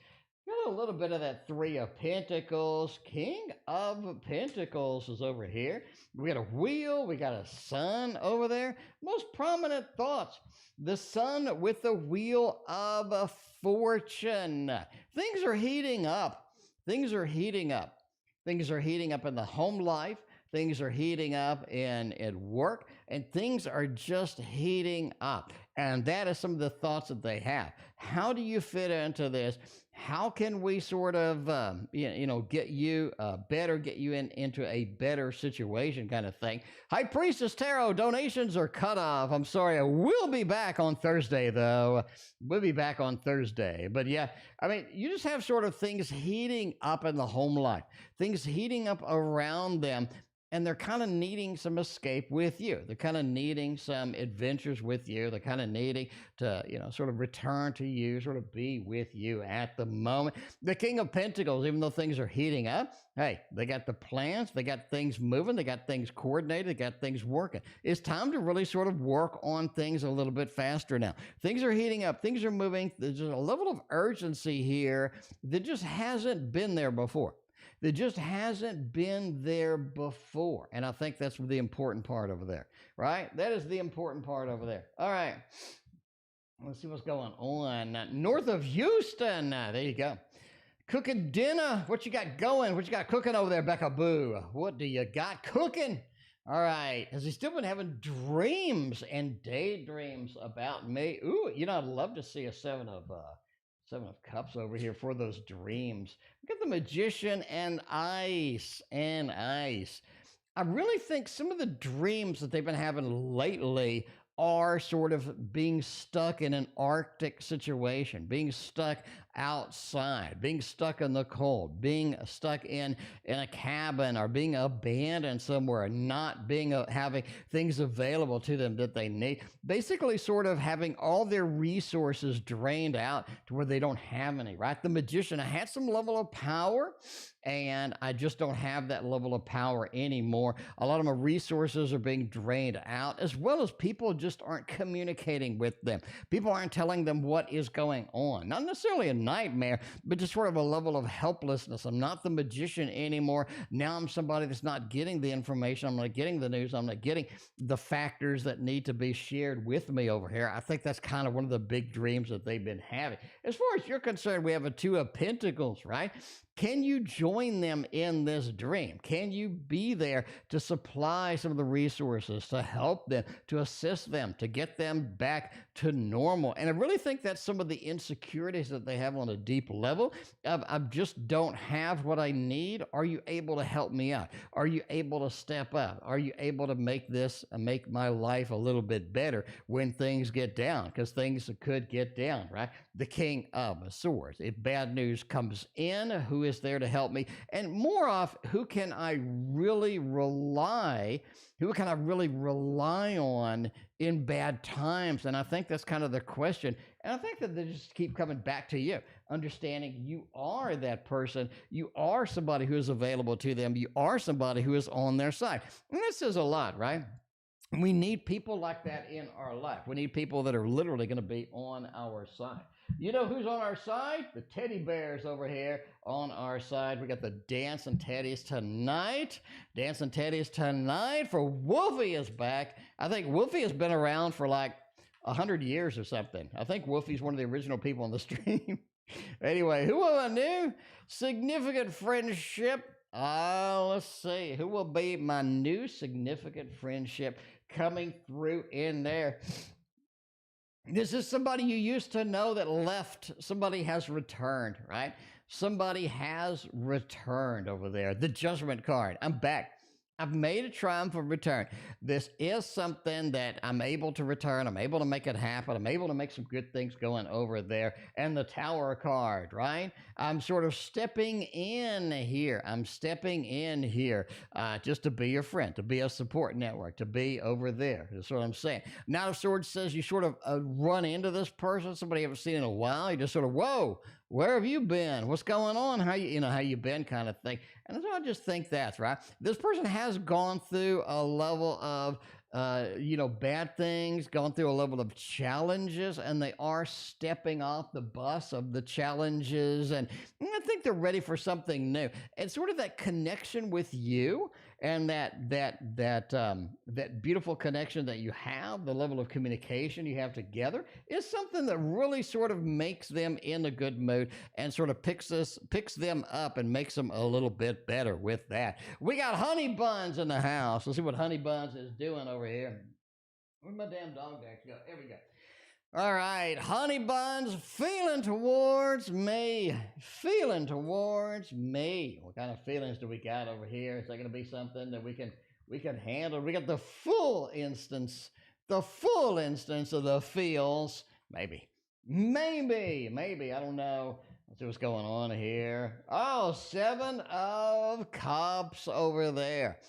Got a little bit of that 3 of Pentacles. King of Pentacles is over here. We got a wheel. We got a sun over there. Most prominent thoughts. The sun with the wheel of fortune. Things are heating up. Things are heating up. Things are heating up in the home life. Things are heating up at work, and things are just heating up. And that is some of the thoughts that they have. How do you fit into this? How can we sort of, get you into a better situation kind of thing? High Priestess Tarot, donations are cut off. I'm sorry. I will be back on Thursday, though. We'll be back on Thursday. But yeah, I mean, you just have sort of things heating up in the home life, things heating up around them. And they're kind of needing some escape with you. They're kind of needing some adventures with you. They're kind of needing to, sort of return to you, sort of be with you at the moment. The King of Pentacles, even though things are heating up, hey, they got the plans, they got things moving, they got things coordinated, they got things working. It's time to really sort of work on things a little bit faster now. Things are heating up, things are moving. There's a level of urgency here that just hasn't been there before. That just hasn't been there before. And I think that's the important part over there, right? That is the important part over there. All right. Let's see what's going on. North of Houston. There you go. Cooking dinner. What you got going? What you got cooking over there, Becca Boo? What do you got cooking? All right. Has he still been having dreams and daydreams about me? Ooh, I'd love to see a 7 of Cups over here for those dreams. Look at the Magician and ice. I really think some of the dreams that they've been having lately are sort of being stuck in an Arctic situation, being stuck outside, being stuck in the cold, being stuck in a cabin, or being abandoned somewhere, not having things available to them that they need. Basically sort of having all their resources drained out to where they don't have any, right? The Magician, I had some level of power, and I just don't have that level of power anymore. A lot of my resources are being drained out, as well as people just aren't communicating with them. People aren't telling them what is going on. Not necessarily a nightmare, but just sort of a level of helplessness. I'm not the Magician anymore. Now I'm somebody that's not getting the information. I'm not getting the news. I'm not getting the factors that need to be shared with me over here. I think that's kind of one of the big dreams that they've been having. As far as you're concerned, we have a 2 of Pentacles, right? Can you join them in this dream? Can you be there to supply some of the resources, to help them, to assist them, to get them back to normal? And I really think that's some of the insecurities that they have on a deep level. I just don't have what I need. Are you able to help me out? Are you able to step up? Are you able to make my life a little bit better when things get down? Because things could get down, right? The King of Swords. If bad news comes in, who is there to help me? And more off, who can I really rely on in bad times? And I think that's kind of the question. And I think that they just keep coming back to you, understanding you are that person. You are somebody who is available to them. You are somebody who is on their side. And this says a lot, right? We need people like that in our life. We need people that are literally going to be on our side. You know who's on our side? The teddy bears over here on our side. We got the dancing teddies tonight. Dancing teddies tonight for Wolfie is back. I think Wolfie has been around for like 100 years or something. I think Wolfie's one of the original people on the stream. Anyway, who will I new significant friendship? Let's see. Who will be my new significant friendship coming through in there? This is somebody you used to know that left. Somebody has returned, right? Somebody has returned over there. The Judgment card. I'm back. I've made a triumphant return. This is something that I'm able to return. I'm able to make it happen. I'm able to make some good things going over there. And the Tower card, right? I'm sort of stepping in here. I'm stepping in here just to be your friend, to be a support network, to be over there. That's what I'm saying. Knight of Swords says you sort of run into this person, somebody you haven't seen in a while. You just sort of, whoa, where have you been? What's going on? How you been kind of thing. And so I just think that's right. This person has gone through a level of, bad things, gone through a level of challenges, and they are stepping off the bus of the challenges. And I think they're ready for something new. And sort of that connection with you and that beautiful connection that you have, the level of communication you have together, is something that really sort of makes them in a good mood and sort of picks them up and makes them a little bit better with that. We got Honey Buns in the house. Let's see what Honey Buns is doing over here. Where'd my damn dog go? There we go. All right, Honey Buns, feeling towards me. Feeling towards me. What kind of feelings do we got over here? Is that going to be something that we can handle? We got the full instance of the feels. Maybe. I don't know. Let's see what's going on here. Oh, 7 of Cups over there.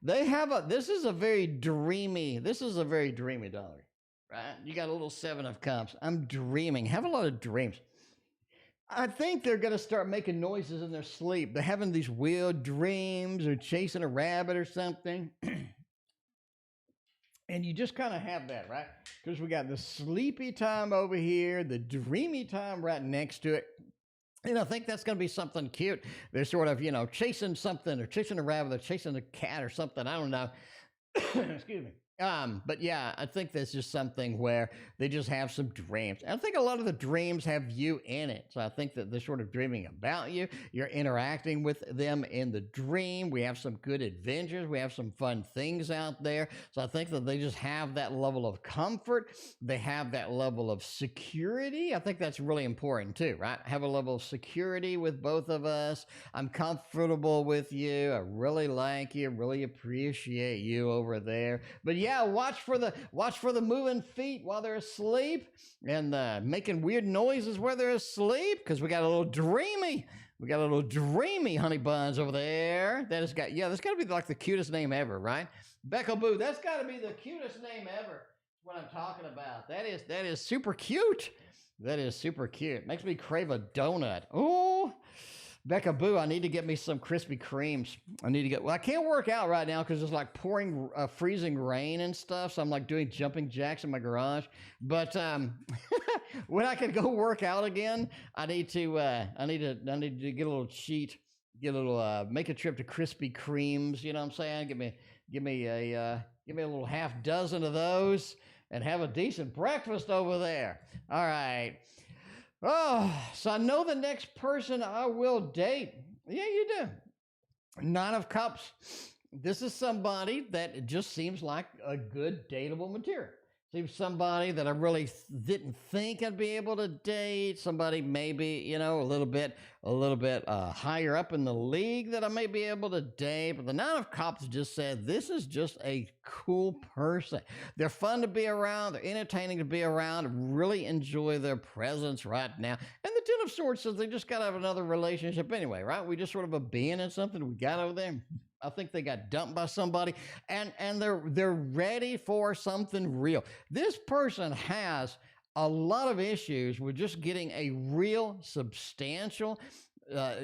They have this is a very dreamy dollar. Right? You got a little 7 of Cups. I'm dreaming. Have a lot of dreams. I think they're going to start making noises in their sleep. They're having these weird dreams or chasing a rabbit or something. And you just kind of have that, right? Because we got the sleepy time over here, the dreamy time right next to it. And I think that's going to be something cute. They're sort of, chasing something or chasing a rabbit or chasing a cat or something. I don't know. Excuse me. But yeah, I think that's just something where they just have some dreams. And I think a lot of the dreams have you in it. So I think that they're sort of dreaming about you. You're interacting with them in the dream. We have some good adventures. We have some fun things out there. So I think that they just have that level of comfort. They have that level of security. I think that's really important too, right? Have a level of security with both of us. I'm comfortable with you. I really like you. Really appreciate you over there. But yeah, watch for the moving feet while they're asleep and making weird noises while they're asleep, because we got a little dreamy Honey Buns over there. That's got to be like the cutest name ever, right? Becca Boo, that's got to be the cutest name ever. What I'm talking about. That is super cute. That is super cute. Makes me crave a donut. Oh, Becca Boo, I need to get me some Krispy Kremes. I can't work out right now because it's like pouring freezing rain and stuff. So I'm like doing jumping jacks in my garage. But when I can go work out again, I need to get a little cheat, make a trip to Krispy Kremes. You know what I'm saying? Give me a little half dozen of those and have a decent breakfast over there. All right. Oh, so I know the next person I will date. Yeah, you do. 9 of Cups. This is somebody that just seems like a good dateable material. Seems somebody that I really didn't think I'd be able to date. Somebody maybe, a little bit higher up in the league that I may be able to date. But the 9 of Cups just said, this is just a cool person. They're fun to be around. They're entertaining to be around. Really enjoy their presence right now. And the 10 of Swords says they just got to have another relationship anyway, right? We just sort of a being in something we got over there. I think they got dumped by somebody, and they're ready for something real. This person has a lot of issues with just getting a real substantial,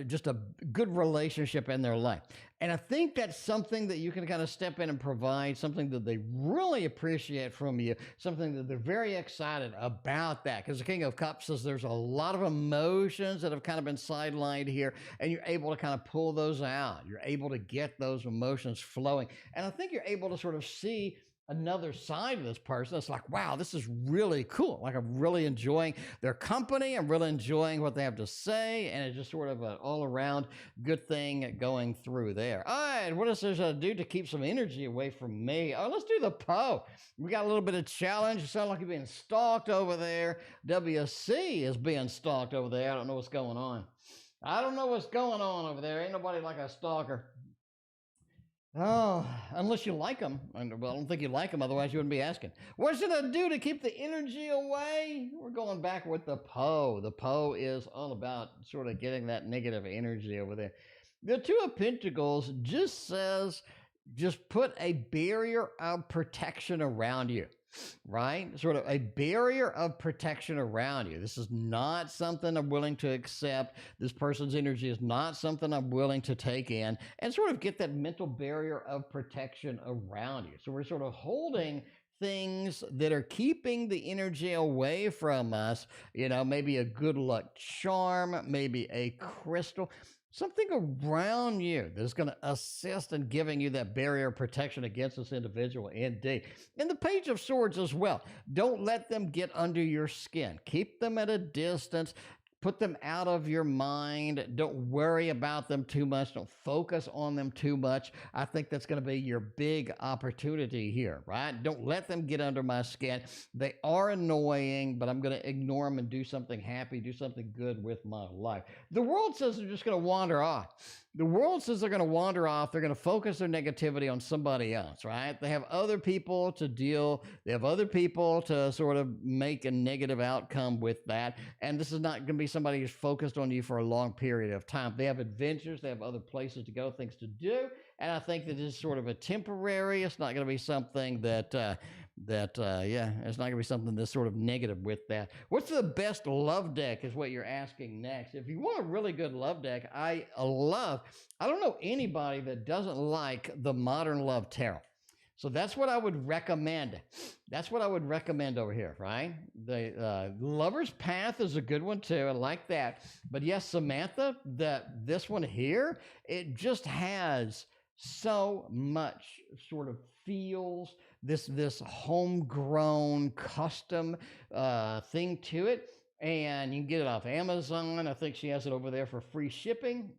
just a good relationship in their life. And I think that's something that you can kind of step in and provide, something that they really appreciate from you, something that they're very excited about that. Because the King of Cups says there's a lot of emotions that have kind of been sidelined here, and you're able to kind of pull those out. You're able to get those emotions flowing. And I think you're able to sort of see another side of this person. It's like, wow, this is really cool. Like, I'm really enjoying their company. I'm really enjoying what they have to say. And it's just sort of an all around good thing going through there. All right. What does this do to keep some energy away from me? Oh, let's do the Poe. We got a little bit of challenge. You sound like you're being stalked over there. WC is being stalked over there. I don't know what's going on. I don't know what's going on over there. Ain't nobody like a stalker. Oh, unless you like them. Well, I don't think you like them, otherwise you wouldn't be asking. What should I do to keep the energy away? We're going back with the Poe. The Poe is all about sort of getting that negative energy over there. The Two of Pentacles just says, just put a barrier of protection around you. Right? Sort of a barrier of protection around you. This is not something I'm willing to accept. This person's energy is not something I'm willing to take in, and sort of get that mental barrier of protection around you. So we're sort of holding things that are keeping the energy away from us, you know, maybe a good luck charm, maybe a crystal, something around you that is going to assist in giving you that barrier of protection against this individual indeed. And the Page of Swords as well. Don't let them get under your skin. Keep them at a distance. Put them out of your mind. Don't worry about them too much. Don't focus on them too much. I think that's going to be your big opportunity here, right? Don't let them get under my skin. They are annoying, but I'm going to ignore them and do something happy, do something good with my life. The world says they're just going to wander off. The world says they're going to wander off. They're going to focus their negativity on somebody else, right? They have other people to deal. They have other people to sort of make a negative outcome with that. And this is not going to be somebody who's focused on you for a long period of time. They have adventures. They have other places to go, things to do. And I think that this is sort of a temporary. It's not going to be something that, it's not going to be something that's sort of negative with that. What's the best love deck is what you're asking next. If you want a really good love deck, I don't know anybody that doesn't like the Modern Love Tarot. So that's what I would recommend. That's what I would recommend over here, right? The Lover's Path is a good one too. I like that. But yes, Samantha, this one here, it just has so much sort of feels, this homegrown custom thing to it. And you can get it off Amazon. I think she has it over there for free shipping.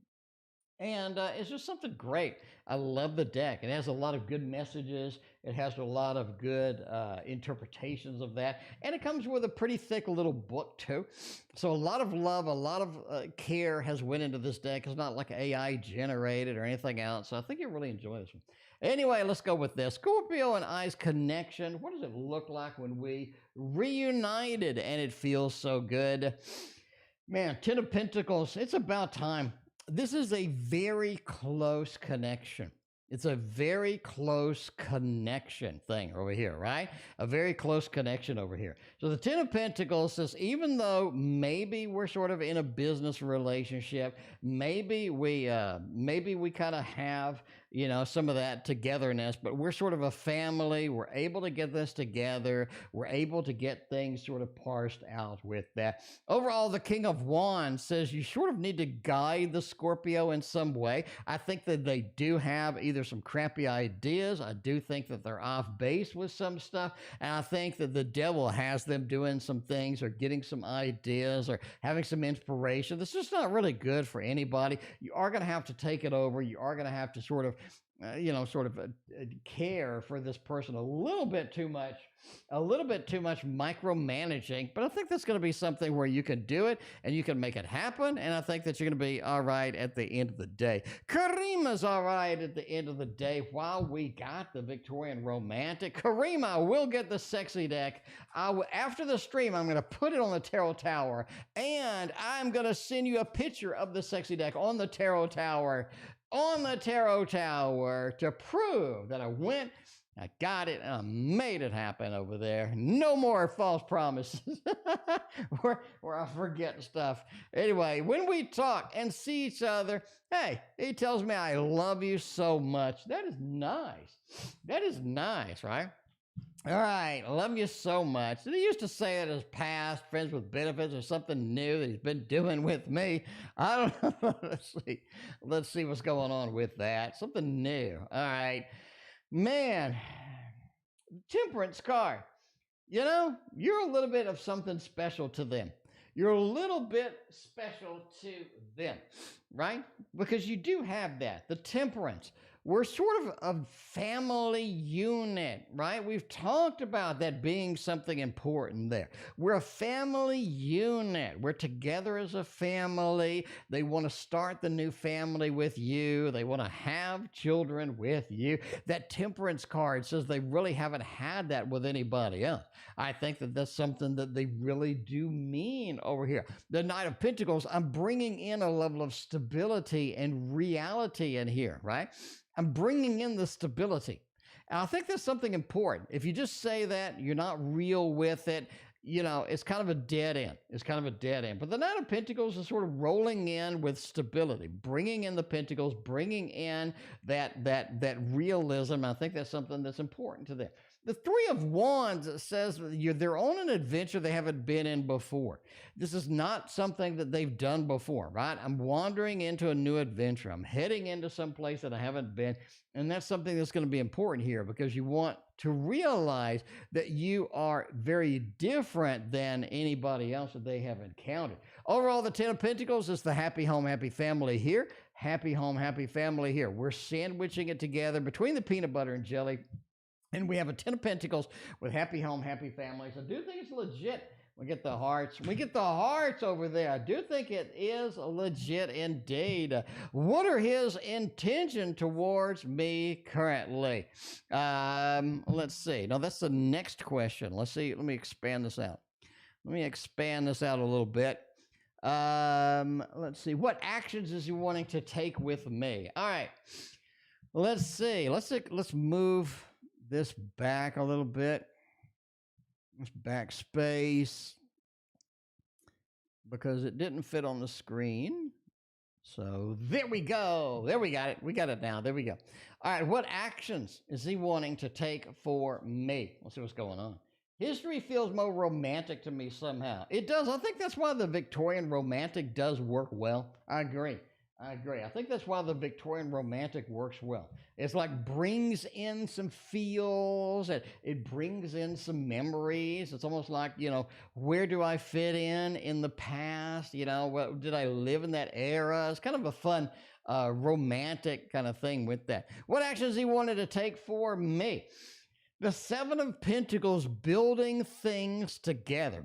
And it's just something great. I love the deck. It has a lot of good messages. It has a lot of good interpretations of that. And it comes with a pretty thick little book too. So a lot of love, a lot of care has went into this deck. It's not like AI generated or anything else. So I think you'll really enjoy this one. Anyway, let's go with this. Scorpio and I's connection. What does it look like when we reunited and it feels so good? Man, Ten of Pentacles, it's about time. This is a very close connection. It's a very close connection thing over here, right? A very close connection over here. So the Ten of Pentacles says, even though maybe we're sort of in a business relationship, maybe we kind of have, you know, some of that togetherness, but we're sort of a family. We're able to get this together. We're able to get things sort of parsed out with that. Overall, the King of Wands says you sort of need to guide the Scorpio in some way. I think that they do have either some crappy ideas. I do think that they're off base with some stuff. And I think that the devil has them doing some things or getting some ideas or having some inspiration. This is not really good for anybody. You are going to have to take it over. You are going to have to sort of care for this person a little bit too much micromanaging. But I think that's going to be something where you can do it and you can make it happen. And I think that you're going to be all right at the end of the day. Karima's all right at the end of the day. While we got the Victorian romantic, Karima will get the sexy deck. After the stream, I'm going to put it on the Tarot Tower and I'm going to send you a picture of the sexy deck on the Tarot Tower. To prove that I got it, and I made it happen over there. No more false promises where I forget stuff. Anyway, when we talk and see each other, hey, he tells me I love you so much. That is nice. That is nice, right? All right, I love you so much. He used to say it as past, friends with benefits, or something new that he's been doing with me. I don't know. Let's see what's going on with that. Something new. All right. Man, Temperance card. You know, you're a little bit of something special to them. You're a little bit special to them, right? Because you do have that, the temperance. We're sort of a family unit, right? We've talked about that being something important there. We're a family unit. We're together as a family. They want to start the new family with you. They want to have children with you. That temperance card says they really haven't had that with anybody else. I think that that's something that they really do mean over here. The Knight of Pentacles, I'm bringing in a level of stability and reality in here, right? I'm bringing in the stability. And I think that's something important. If you just say that, you're not real with it, you know, it's kind of a dead end. It's kind of a dead end. But the Knight of Pentacles is sort of rolling in with stability, bringing in the Pentacles, bringing in that realism. I think that's something that's important to them. The Three of Wands says they're on an adventure they haven't been in before. This is not something that they've done before, right? I'm wandering into a new adventure. I'm heading into some place that I haven't been. And that's something that's going to be important here because you want to realize that you are very different than anybody else that they have encountered. Overall, the Ten of Pentacles is the happy home, happy family here. Happy home, happy family here. We're sandwiching it together between the peanut butter and jelly. And we have a Ten of Pentacles with happy home, happy families. I do think it's legit. We get the hearts. We get the hearts over there. I do think it is legit indeed. What are his intention towards me currently? Let's see. Now, that's the next question. Let's see. Let me expand this out. Let me expand this out a little bit. Let's see. What actions is he wanting to take with me? All right. Let's see. Let's move this back a little bit. Let's backspace because it didn't fit on the screen. So there we go. There we got it. We got it now. There we go. All right. What actions is he wanting to take for me? Let's see what's going on. History feels more romantic to me somehow. It does. I think that's why the Victorian romantic does work well. I agree. I think that's why the Victorian romantic works well. It's like brings in some feels, it brings in some memories. It's almost like, you know, where do I fit in the past? You know, what, did I live in that era? It's kind of a fun romantic kind of thing with that. What actions he wanted to take for me? The Seven of Pentacles, building things together.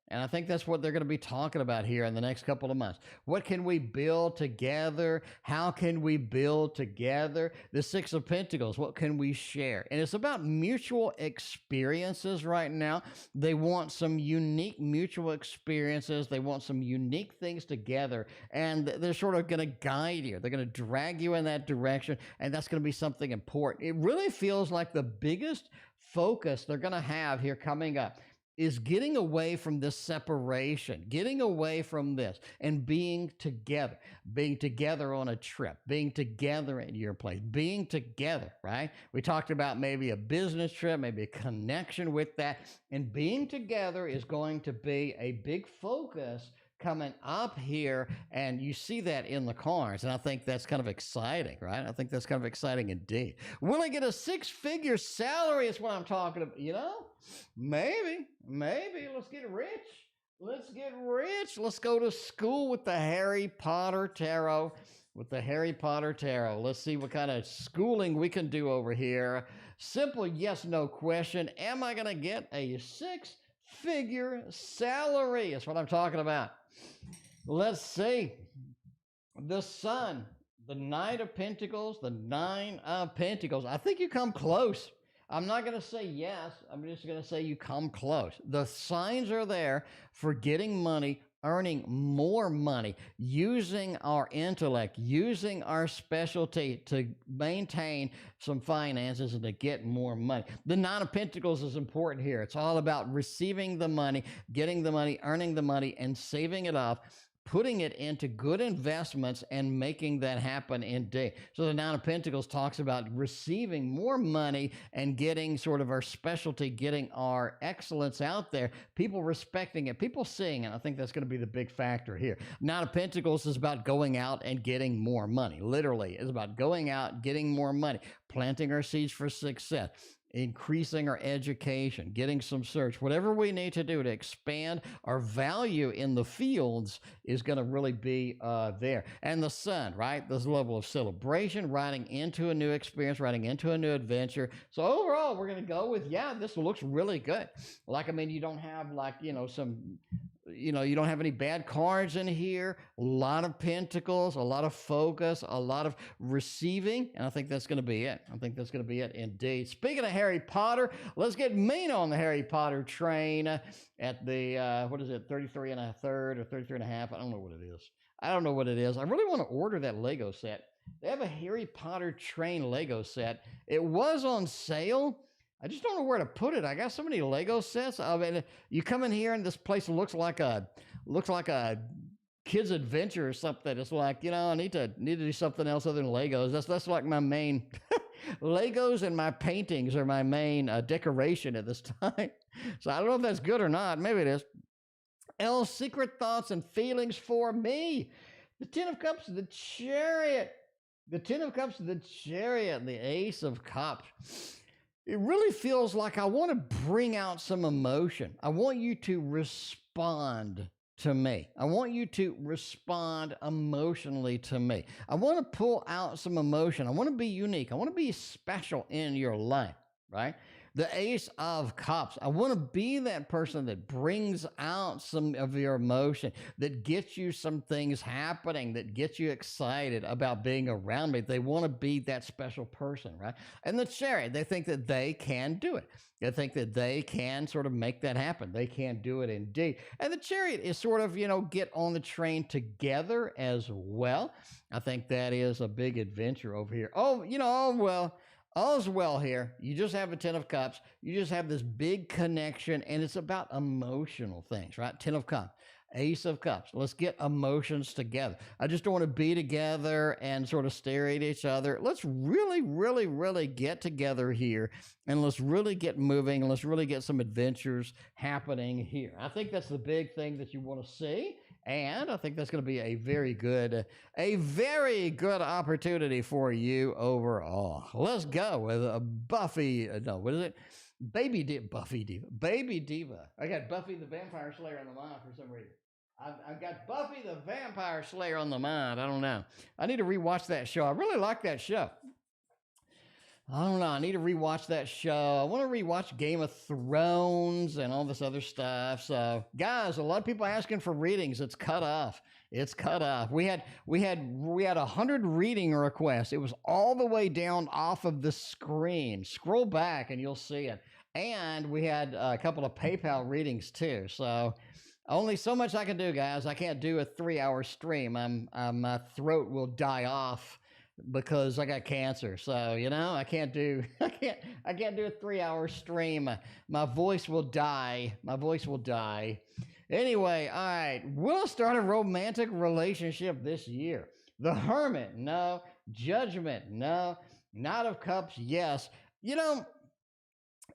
And I think that's what they're going to be talking about here in the next couple of months. What can we build together? How can we build together? The Six of Pentacles, what can we share? And it's about mutual experiences right now. They want some unique mutual experiences. They want some unique things together. And they're sort of going to guide you. They're going to drag you in that direction. And that's going to be something important. It really feels like the biggest focus they're going to have here coming up is getting away from this separation, getting away from this and being together on a trip, being together at your place, being together, right? We talked about maybe a business trip, maybe a connection with that, and being together is going to be a big focus coming up here, and you see that in the cards, and I think that's kind of exciting, right? I think that's kind of exciting indeed. Will I get a six-figure salary is what I'm talking about, you know? Maybe. Let's get rich. Let's go to school with the Harry Potter Tarot. Let's see what kind of schooling we can do over here. Simple yes, no question. Am I going to get a six-figure salary? That's what I'm talking about. Let's see. The Sun, the Knight of Pentacles, the Nine of Pentacles. I think you come close. I'm not going to say yes. I'm just going to say you come close. The signs are there for getting money, earning more money, using our intellect, using our specialty to maintain some finances and to get more money. The Nine of Pentacles is important here. It's all about receiving the money, getting the money, earning the money, and saving it up, putting it into good investments and making that happen indeed. So the Nine of Pentacles talks about receiving more money and getting sort of our specialty, getting our excellence out there, people respecting it, people seeing it. I think that's going to be the big factor here. Nine of Pentacles is about going out and getting more money. Literally, it's about going out, getting more money. planting our seeds for success, increasing our education, getting some search, whatever we need to do to expand our value in the fields is going to really be there. And the sun, right? This level of celebration, riding into a new experience, riding into a new adventure. So overall, we're going to go with, yeah, this looks really good. Like, I mean, you don't have like, you know, you don't have any bad cards in here. A lot of pentacles, a lot of focus, a lot of receiving. And I think that's going to be it. I think that's going to be it indeed. Speaking of Harry Potter, let's get Mina on the Harry Potter train at the, what is it, 33 and a third or 33 and a half? I don't know what it is. I don't know what it is. I really want to order that Lego set. They have a Harry Potter train Lego set. It was on sale. I just don't know where to put it. I got so many Lego sets. I mean, you come in here and this place looks like a kid's adventure or something. It's like, you know, I need to do something else other than Legos. That's like my main Legos, and my paintings are my main decoration at this time. So I don't know if that's good or not. Maybe it is. L's secret thoughts and feelings for me. The Ten of Cups, the Chariot. The Ten of Cups, the Chariot, and the Ace of Cups. It really feels like I want to bring out some emotion. I want you to respond to me. I want you to respond emotionally to me. I want to pull out some emotion. I want to be unique. I want to be special in your life, right? The Ace of Cups. I want to be that person that brings out some of your emotion, that gets you some things happening, that gets you excited about being around me. They want to be that special person, right? And the Chariot, they think that they can do it. They think that they can sort of make that happen. They can do it indeed. And the Chariot is sort of, you know, get on the train together as well. I think that is a big adventure over here. Oh, you know, well, all's well here. You just have a Ten of Cups. You just have this big connection, and it's about emotional things, right? Ten of Cups, Ace of Cups. Let's get emotions together. I just don't want to be together and sort of stare at each other. Let's really, really, really get together here, and let's really get moving, and let's really get some adventures happening here. I think that's the big thing that you want to see. And I think that's going to be a very good opportunity for you overall. Let's go with a Buffy. No, what is it? Babydiva. I got Buffy the Vampire Slayer on the mind for some reason. I've got Buffy the Vampire Slayer on the mind. I don't know. I need to rewatch that show. I really like that show. I don't know. I need to rewatch that show. I want to rewatch Game of Thrones and all this other stuff. So, guys, a lot of people asking for readings. It's cut off. It's cut off. We had 100 reading requests. It was all the way down off of the screen. Scroll back and you'll see it. And we had a couple of PayPal readings too. So, only so much I can do, guys. I can't do a 3-hour stream. My throat will die off because I got cancer. So, you know, I can't do a 3-hour stream. My voice will die. Anyway, all right. Will I start a romantic relationship this year? The Hermit, no. Judgment, no. Knight of Cups, yes. You know,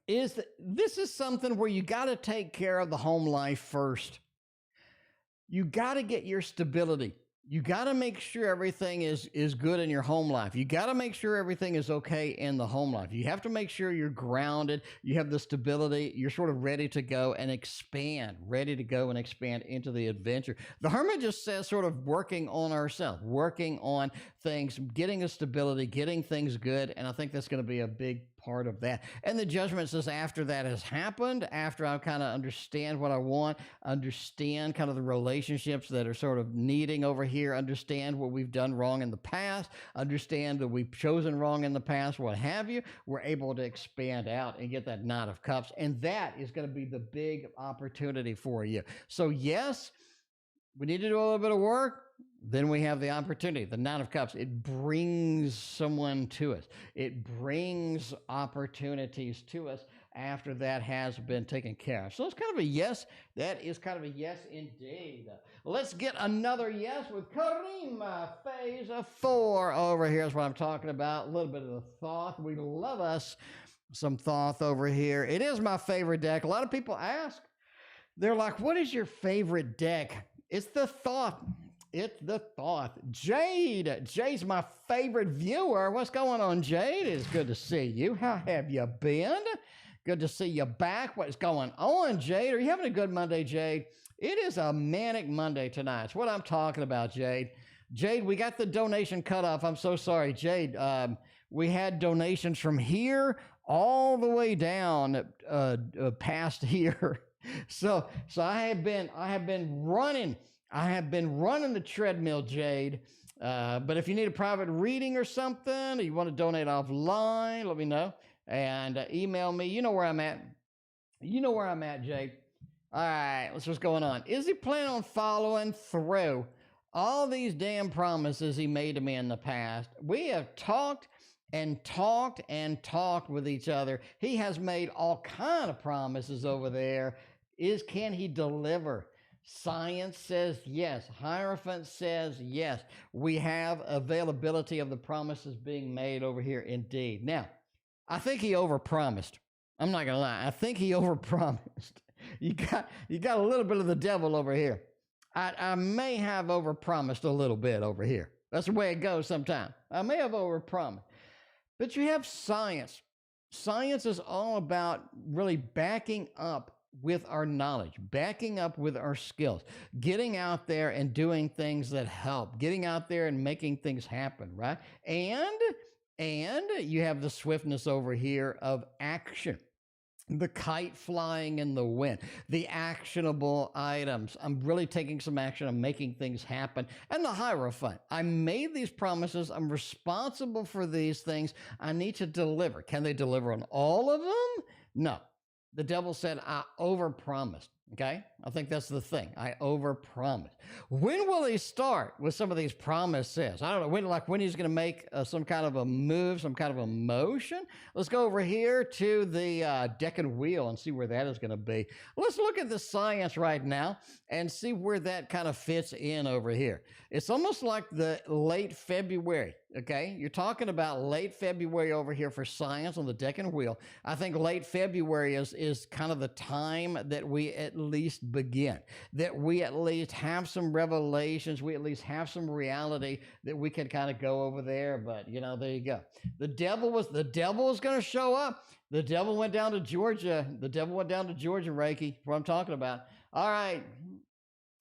this is something where you got to take care of the home life first. You got to get your stability. You got to make sure everything is good in your home life. You got to make sure everything is okay in the home life. You have to make sure you're grounded. You have the stability. You're sort of ready to go and expand into the adventure. The Hermit just says sort of working on ourselves, working on things, getting a stability, getting things good. And I think that's going to be a big part of that. And the Judgment says after that has happened, after I kind of understand what I want, understand kind of the relationships that are sort of needing over here, understand what we've done wrong in the past, understand that we've chosen wrong in the past, what have you, we're able to expand out and get that Knight of Cups. And that is going to be the big opportunity for you. So yes, we need to do a little bit of work. Then we have the opportunity, the Knight of Cups. It brings someone to us. It brings opportunities to us after that has been taken care of. So it's kind of a yes. That is kind of a yes indeed. Let's get another yes with Karima, phase 4 over here is what I'm talking about. A little bit of the Thoth. We love us some Thoth over here. It is my favorite deck. A lot of people ask, they're like, what is your favorite deck? It's the Thoth. It's the thought. Jade. Jade's my favorite viewer. What's going on, Jade? It's good to see you. How have you been? Good to see you back. What's going on, Jade? Are you having a good Monday, Jade? It is a manic Monday tonight. It's what I'm talking about, Jade. Jade, we got the donation cut off. I'm so sorry, Jade. We had donations from here all the way down past here. So I have been running the treadmill, Jade. But if you need a private reading or something, or you want to donate offline, let me know and email me. You know where I'm at. You know where I'm at, Jade. All right, let's see what's going on. Is he planning on following through all these damn promises he made to me in the past? We have talked and talked and talked with each other. He has made all kind of promises over there. Can he deliver? Science says yes. Hierophant says yes. We have availability of the promises being made over here indeed. Now, I think he overpromised. I'm not gonna lie. I think he overpromised. You got a little bit of the devil over here. I may have overpromised a little bit over here. That's the way it goes sometimes. I may have overpromised. But you have science. Science is all about really backing up with our knowledge, backing up with our skills, getting out there and doing things that help, getting out there and making things happen, right? And you have the swiftness over here of action. The kite flying in the wind, the actionable items. I'm really taking some action. I'm making things happen. And the Hierophant. I made these promises. I'm responsible for these things. I need to deliver. Can they deliver on all of them? No. The devil said, I overpromised. Okay? I think that's the thing. I overpromised. When will he start with some of these promises? I don't know. When he's going to make some kind of a move, some kind of a motion? Let's go over here to the deck and wheel and see where that is going to be. Let's look at the science right now and see where that kind of fits in over here. It's almost like the late February. Okay, you're talking about late February over here for science on the deck and wheel. I think late February is kind of the time that we at least begin, that we at least have some revelations, we at least have some reality that we can kind of go over there. But there you go. The devil was going to show up. The devil went down to Georgia. Reiki. What I'm talking about. All right.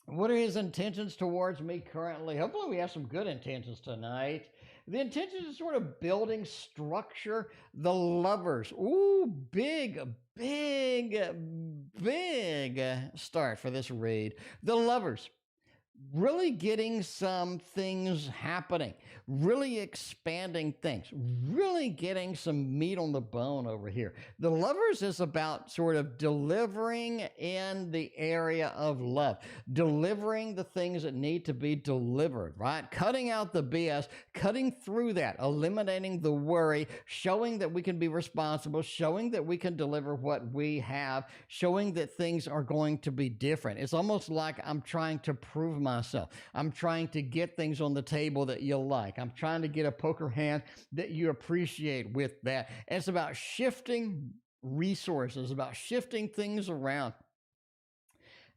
What are his intentions towards me currently? Hopefully we have some good intentions tonight. The intention is sort of building structure. The Lovers. Ooh, big start for this read. The Lovers. Really getting some things happening, really expanding things, really getting some meat on the bone over here. The Lovers is about sort of delivering in the area of love, delivering the things that need to be delivered, right? Cutting out the BS, cutting through that, eliminating the worry, showing that we can be responsible, showing that we can deliver what we have, showing that things are going to be different. It's almost like I'm trying to prove myself. I'm trying to get things on the table that you like. I'm trying to get a poker hand that you appreciate with that. And it's about shifting resources, about shifting things around.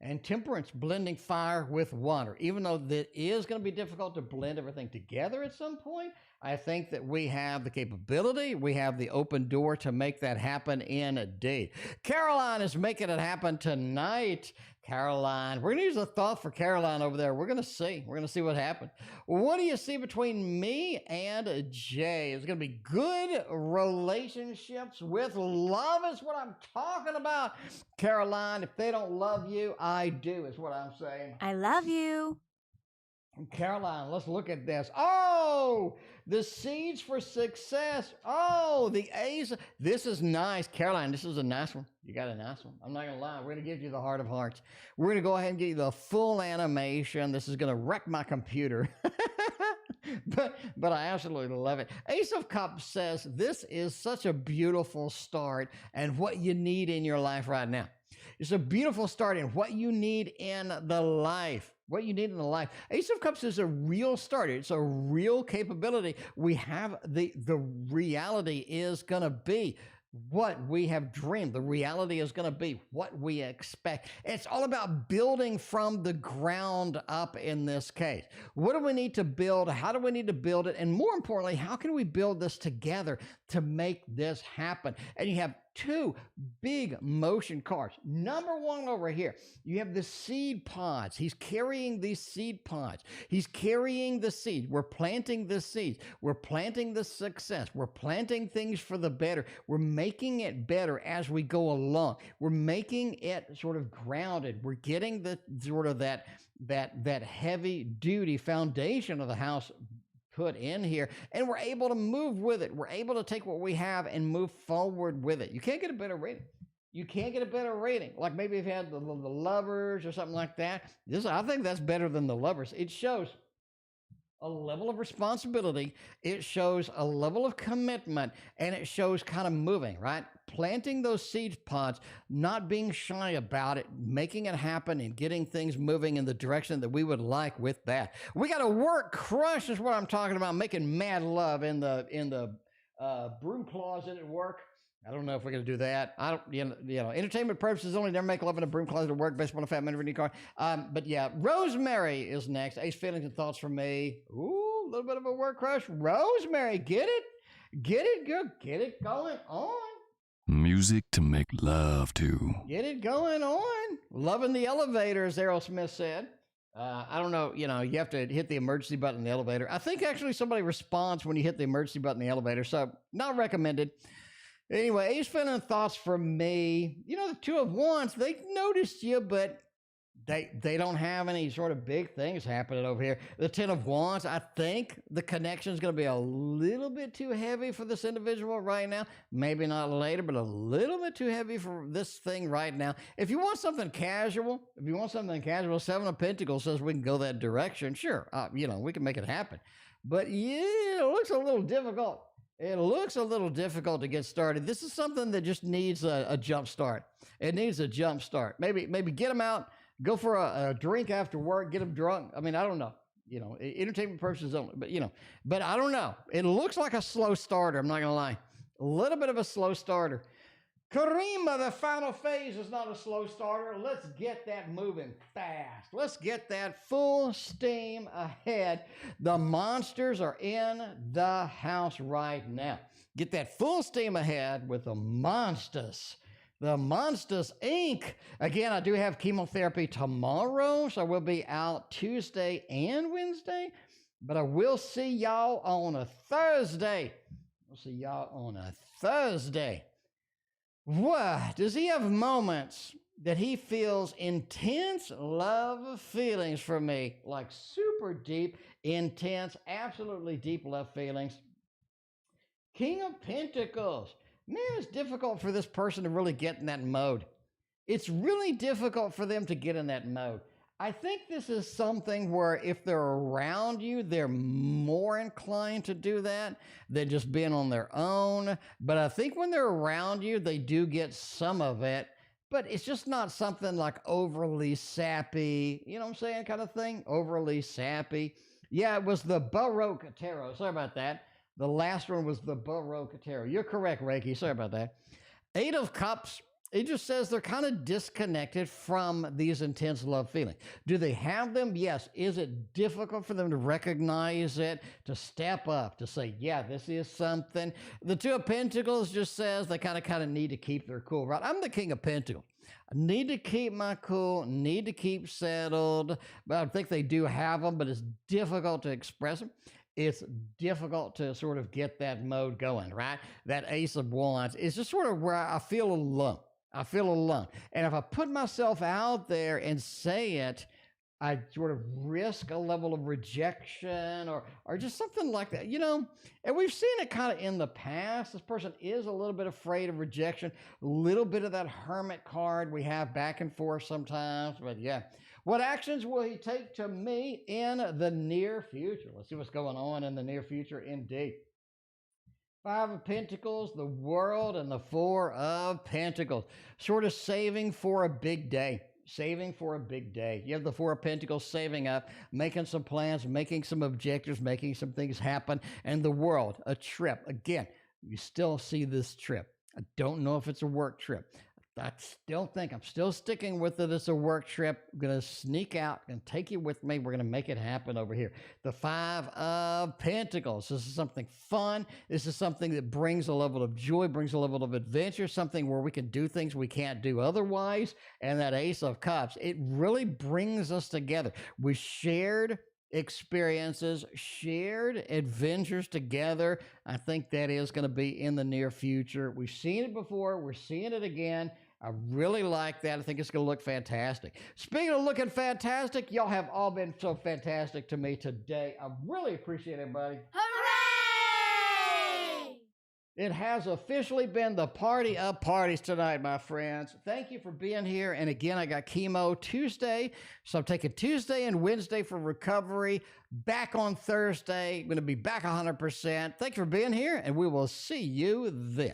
And Temperance, blending fire with water. Even though that is going to be difficult to blend everything together at some point, I think that we have the capability, we have the open door to make that happen indeed. Caroline is making it happen tonight. Caroline, we're going to use a thought for Caroline over there. We're going to see what happens. What do you see between me and Jay? It's going to be good relationships with love is what I'm talking about. Caroline, if they don't love you, I do is what I'm saying. I love you. Caroline, let's look at this. Oh, the seeds for success. Oh, the A's. This is nice. Caroline, this is a nice one. You got a nice one. I'm not going to lie. We're going to give you the heart of hearts. We're going to go ahead and give you the full animation. This is going to wreck my computer. but I absolutely love it. Ace of Cups says this is such a beautiful start and what you need in your life right now. It's a beautiful start in what you need in the life. What you need in the life. Ace of Cups is a real start. It's a real capability. We have the reality is going to be what we have dreamed. The reality is going to be what we expect. It's all about building from the ground up in this case. What do we need to build? How do we need to build it? And more importantly, how can we build this together to make this happen? And you have two big motion cards. Number one over here, you have the seed pods. He's carrying these seed pods. He's carrying the seed. We're planting the seeds. We're planting the success. We're planting things for the better. We're making it better as we go along. We're making it sort of grounded. We're getting the sort of that heavy duty foundation of the house put in here, and we're able to move with it. We're able to take what we have and move forward with it. You can't get a better rating. You can't get a better rating. Like maybe if you had the Lovers or something like that. I think that's better than the Lovers. It shows a level of responsibility. It shows a level of commitment, and it shows kind of moving, right? Planting those seed pods, not being shy about it, making it happen and getting things moving in the direction that we would like with that. We got a work crush is what I'm talking about, making mad love in the broom closet at work. I don't know if we're going to do that. I don't, entertainment purposes only. Never make love in a broom closet at work based upon a fat man reading card. But yeah, Rosemary is next. Ace feelings and thoughts from me. Ooh, a little bit of a work crush. Rosemary, get it? Get it, girl. Get it going on. Music to make love to. Get it going on. Loving the elevator, as Aerosmith said. I don't know, you have to hit the emergency button in the elevator. I think actually somebody responds when you hit the emergency button in the elevator, so not recommended. Anyway, Ace feeling thoughts from me. The Two of Wands, they noticed you, but they don't have any sort of big things happening over here. The Ten of Wands, I think the connection is going to be a little bit too heavy for this individual right now. Maybe not later, but a little bit too heavy for this thing right now. If you want something casual, Seven of Pentacles says we can go that direction. Sure, we can make it happen. But yeah, it looks a little difficult. It looks a little difficult to get started. This is something that just needs a jump start. It needs a jump start. Maybe get them out, go for a drink after work, get them drunk. I mean, I don't know. Entertainment purposes only. But I don't know. It looks like a slow starter. I'm not going to lie. A little bit of a slow starter. Karima, the final phase is not a slow starter. Let's get that moving fast. Let's get that full steam ahead. The monsters are in the house right now. Get that full steam ahead with the monsters. The Monsters, Inc. Again, I do have chemotherapy tomorrow, so I will be out Tuesday and Wednesday, but I will see y'all on a Thursday. What? Does he have moments that he feels intense love feelings for me? Like super deep, intense, absolutely deep love feelings. King of Pentacles. Man, it's difficult for this person to really get in that mode. It's really difficult for them to get in that mode. I think this is something where if they're around you, they're more inclined to do that than just being on their own. But I think when they're around you, they do get some of it. But it's just not something like overly sappy, you know what I'm saying, kind of thing? Overly sappy. Yeah, it was the Baroque Tarot. Sorry about that. The last one was the Baroque Tarot. You're correct, Reiki. Sorry about that. Eight of Cups. It just says they're kind of disconnected from these intense love feelings. Do they have them? Yes. Is it difficult for them to recognize it, to step up, to say, yeah, this is something? The Two of Pentacles just says they kind of need to keep their cool, right? I'm the King of Pentacles. I need to keep my cool, need to keep settled. But I think they do have them, but it's difficult to express them. It's difficult to sort of get that mode going, right? That Ace of Wands is just sort of where I feel alone. And if I put myself out there and say it, I sort of risk a level of rejection or just something like that, and we've seen it kind of in the past. This person is a little bit afraid of rejection, a little bit of that Hermit card we have back and forth sometimes, but yeah. What actions will he take to me in the near future? Let's see what's going on in the near future indeed. Five of Pentacles, the World, and the Four of Pentacles. Sort of saving for a big day. You have the Four of Pentacles saving up, making some plans, making some objectives, making some things happen. And the World, a trip. Again, you still see this trip. I don't know if it's a work trip. I still think I'm still sticking with it as a work trip. I'm going to sneak out and take you with me. We're going to make it happen over here. The Five of Pentacles. This is something fun. This is something that brings a level of joy, brings a level of adventure, something where we can do things we can't do otherwise. And that Ace of Cups, it really brings us together. We shared experiences, shared adventures together. I think that is going to be in the near future. We've seen it before. We're seeing it again. I really like that. I think it's going to look fantastic. Speaking of looking fantastic, y'all have all been so fantastic to me today. I really appreciate everybody. Hooray! It has officially been the party of parties tonight, my friends. Thank you for being here. And again, I got chemo Tuesday, so I'm taking Tuesday and Wednesday for recovery. Back on Thursday. I'm going to be back 100%. Thank you for being here, and we will see you then.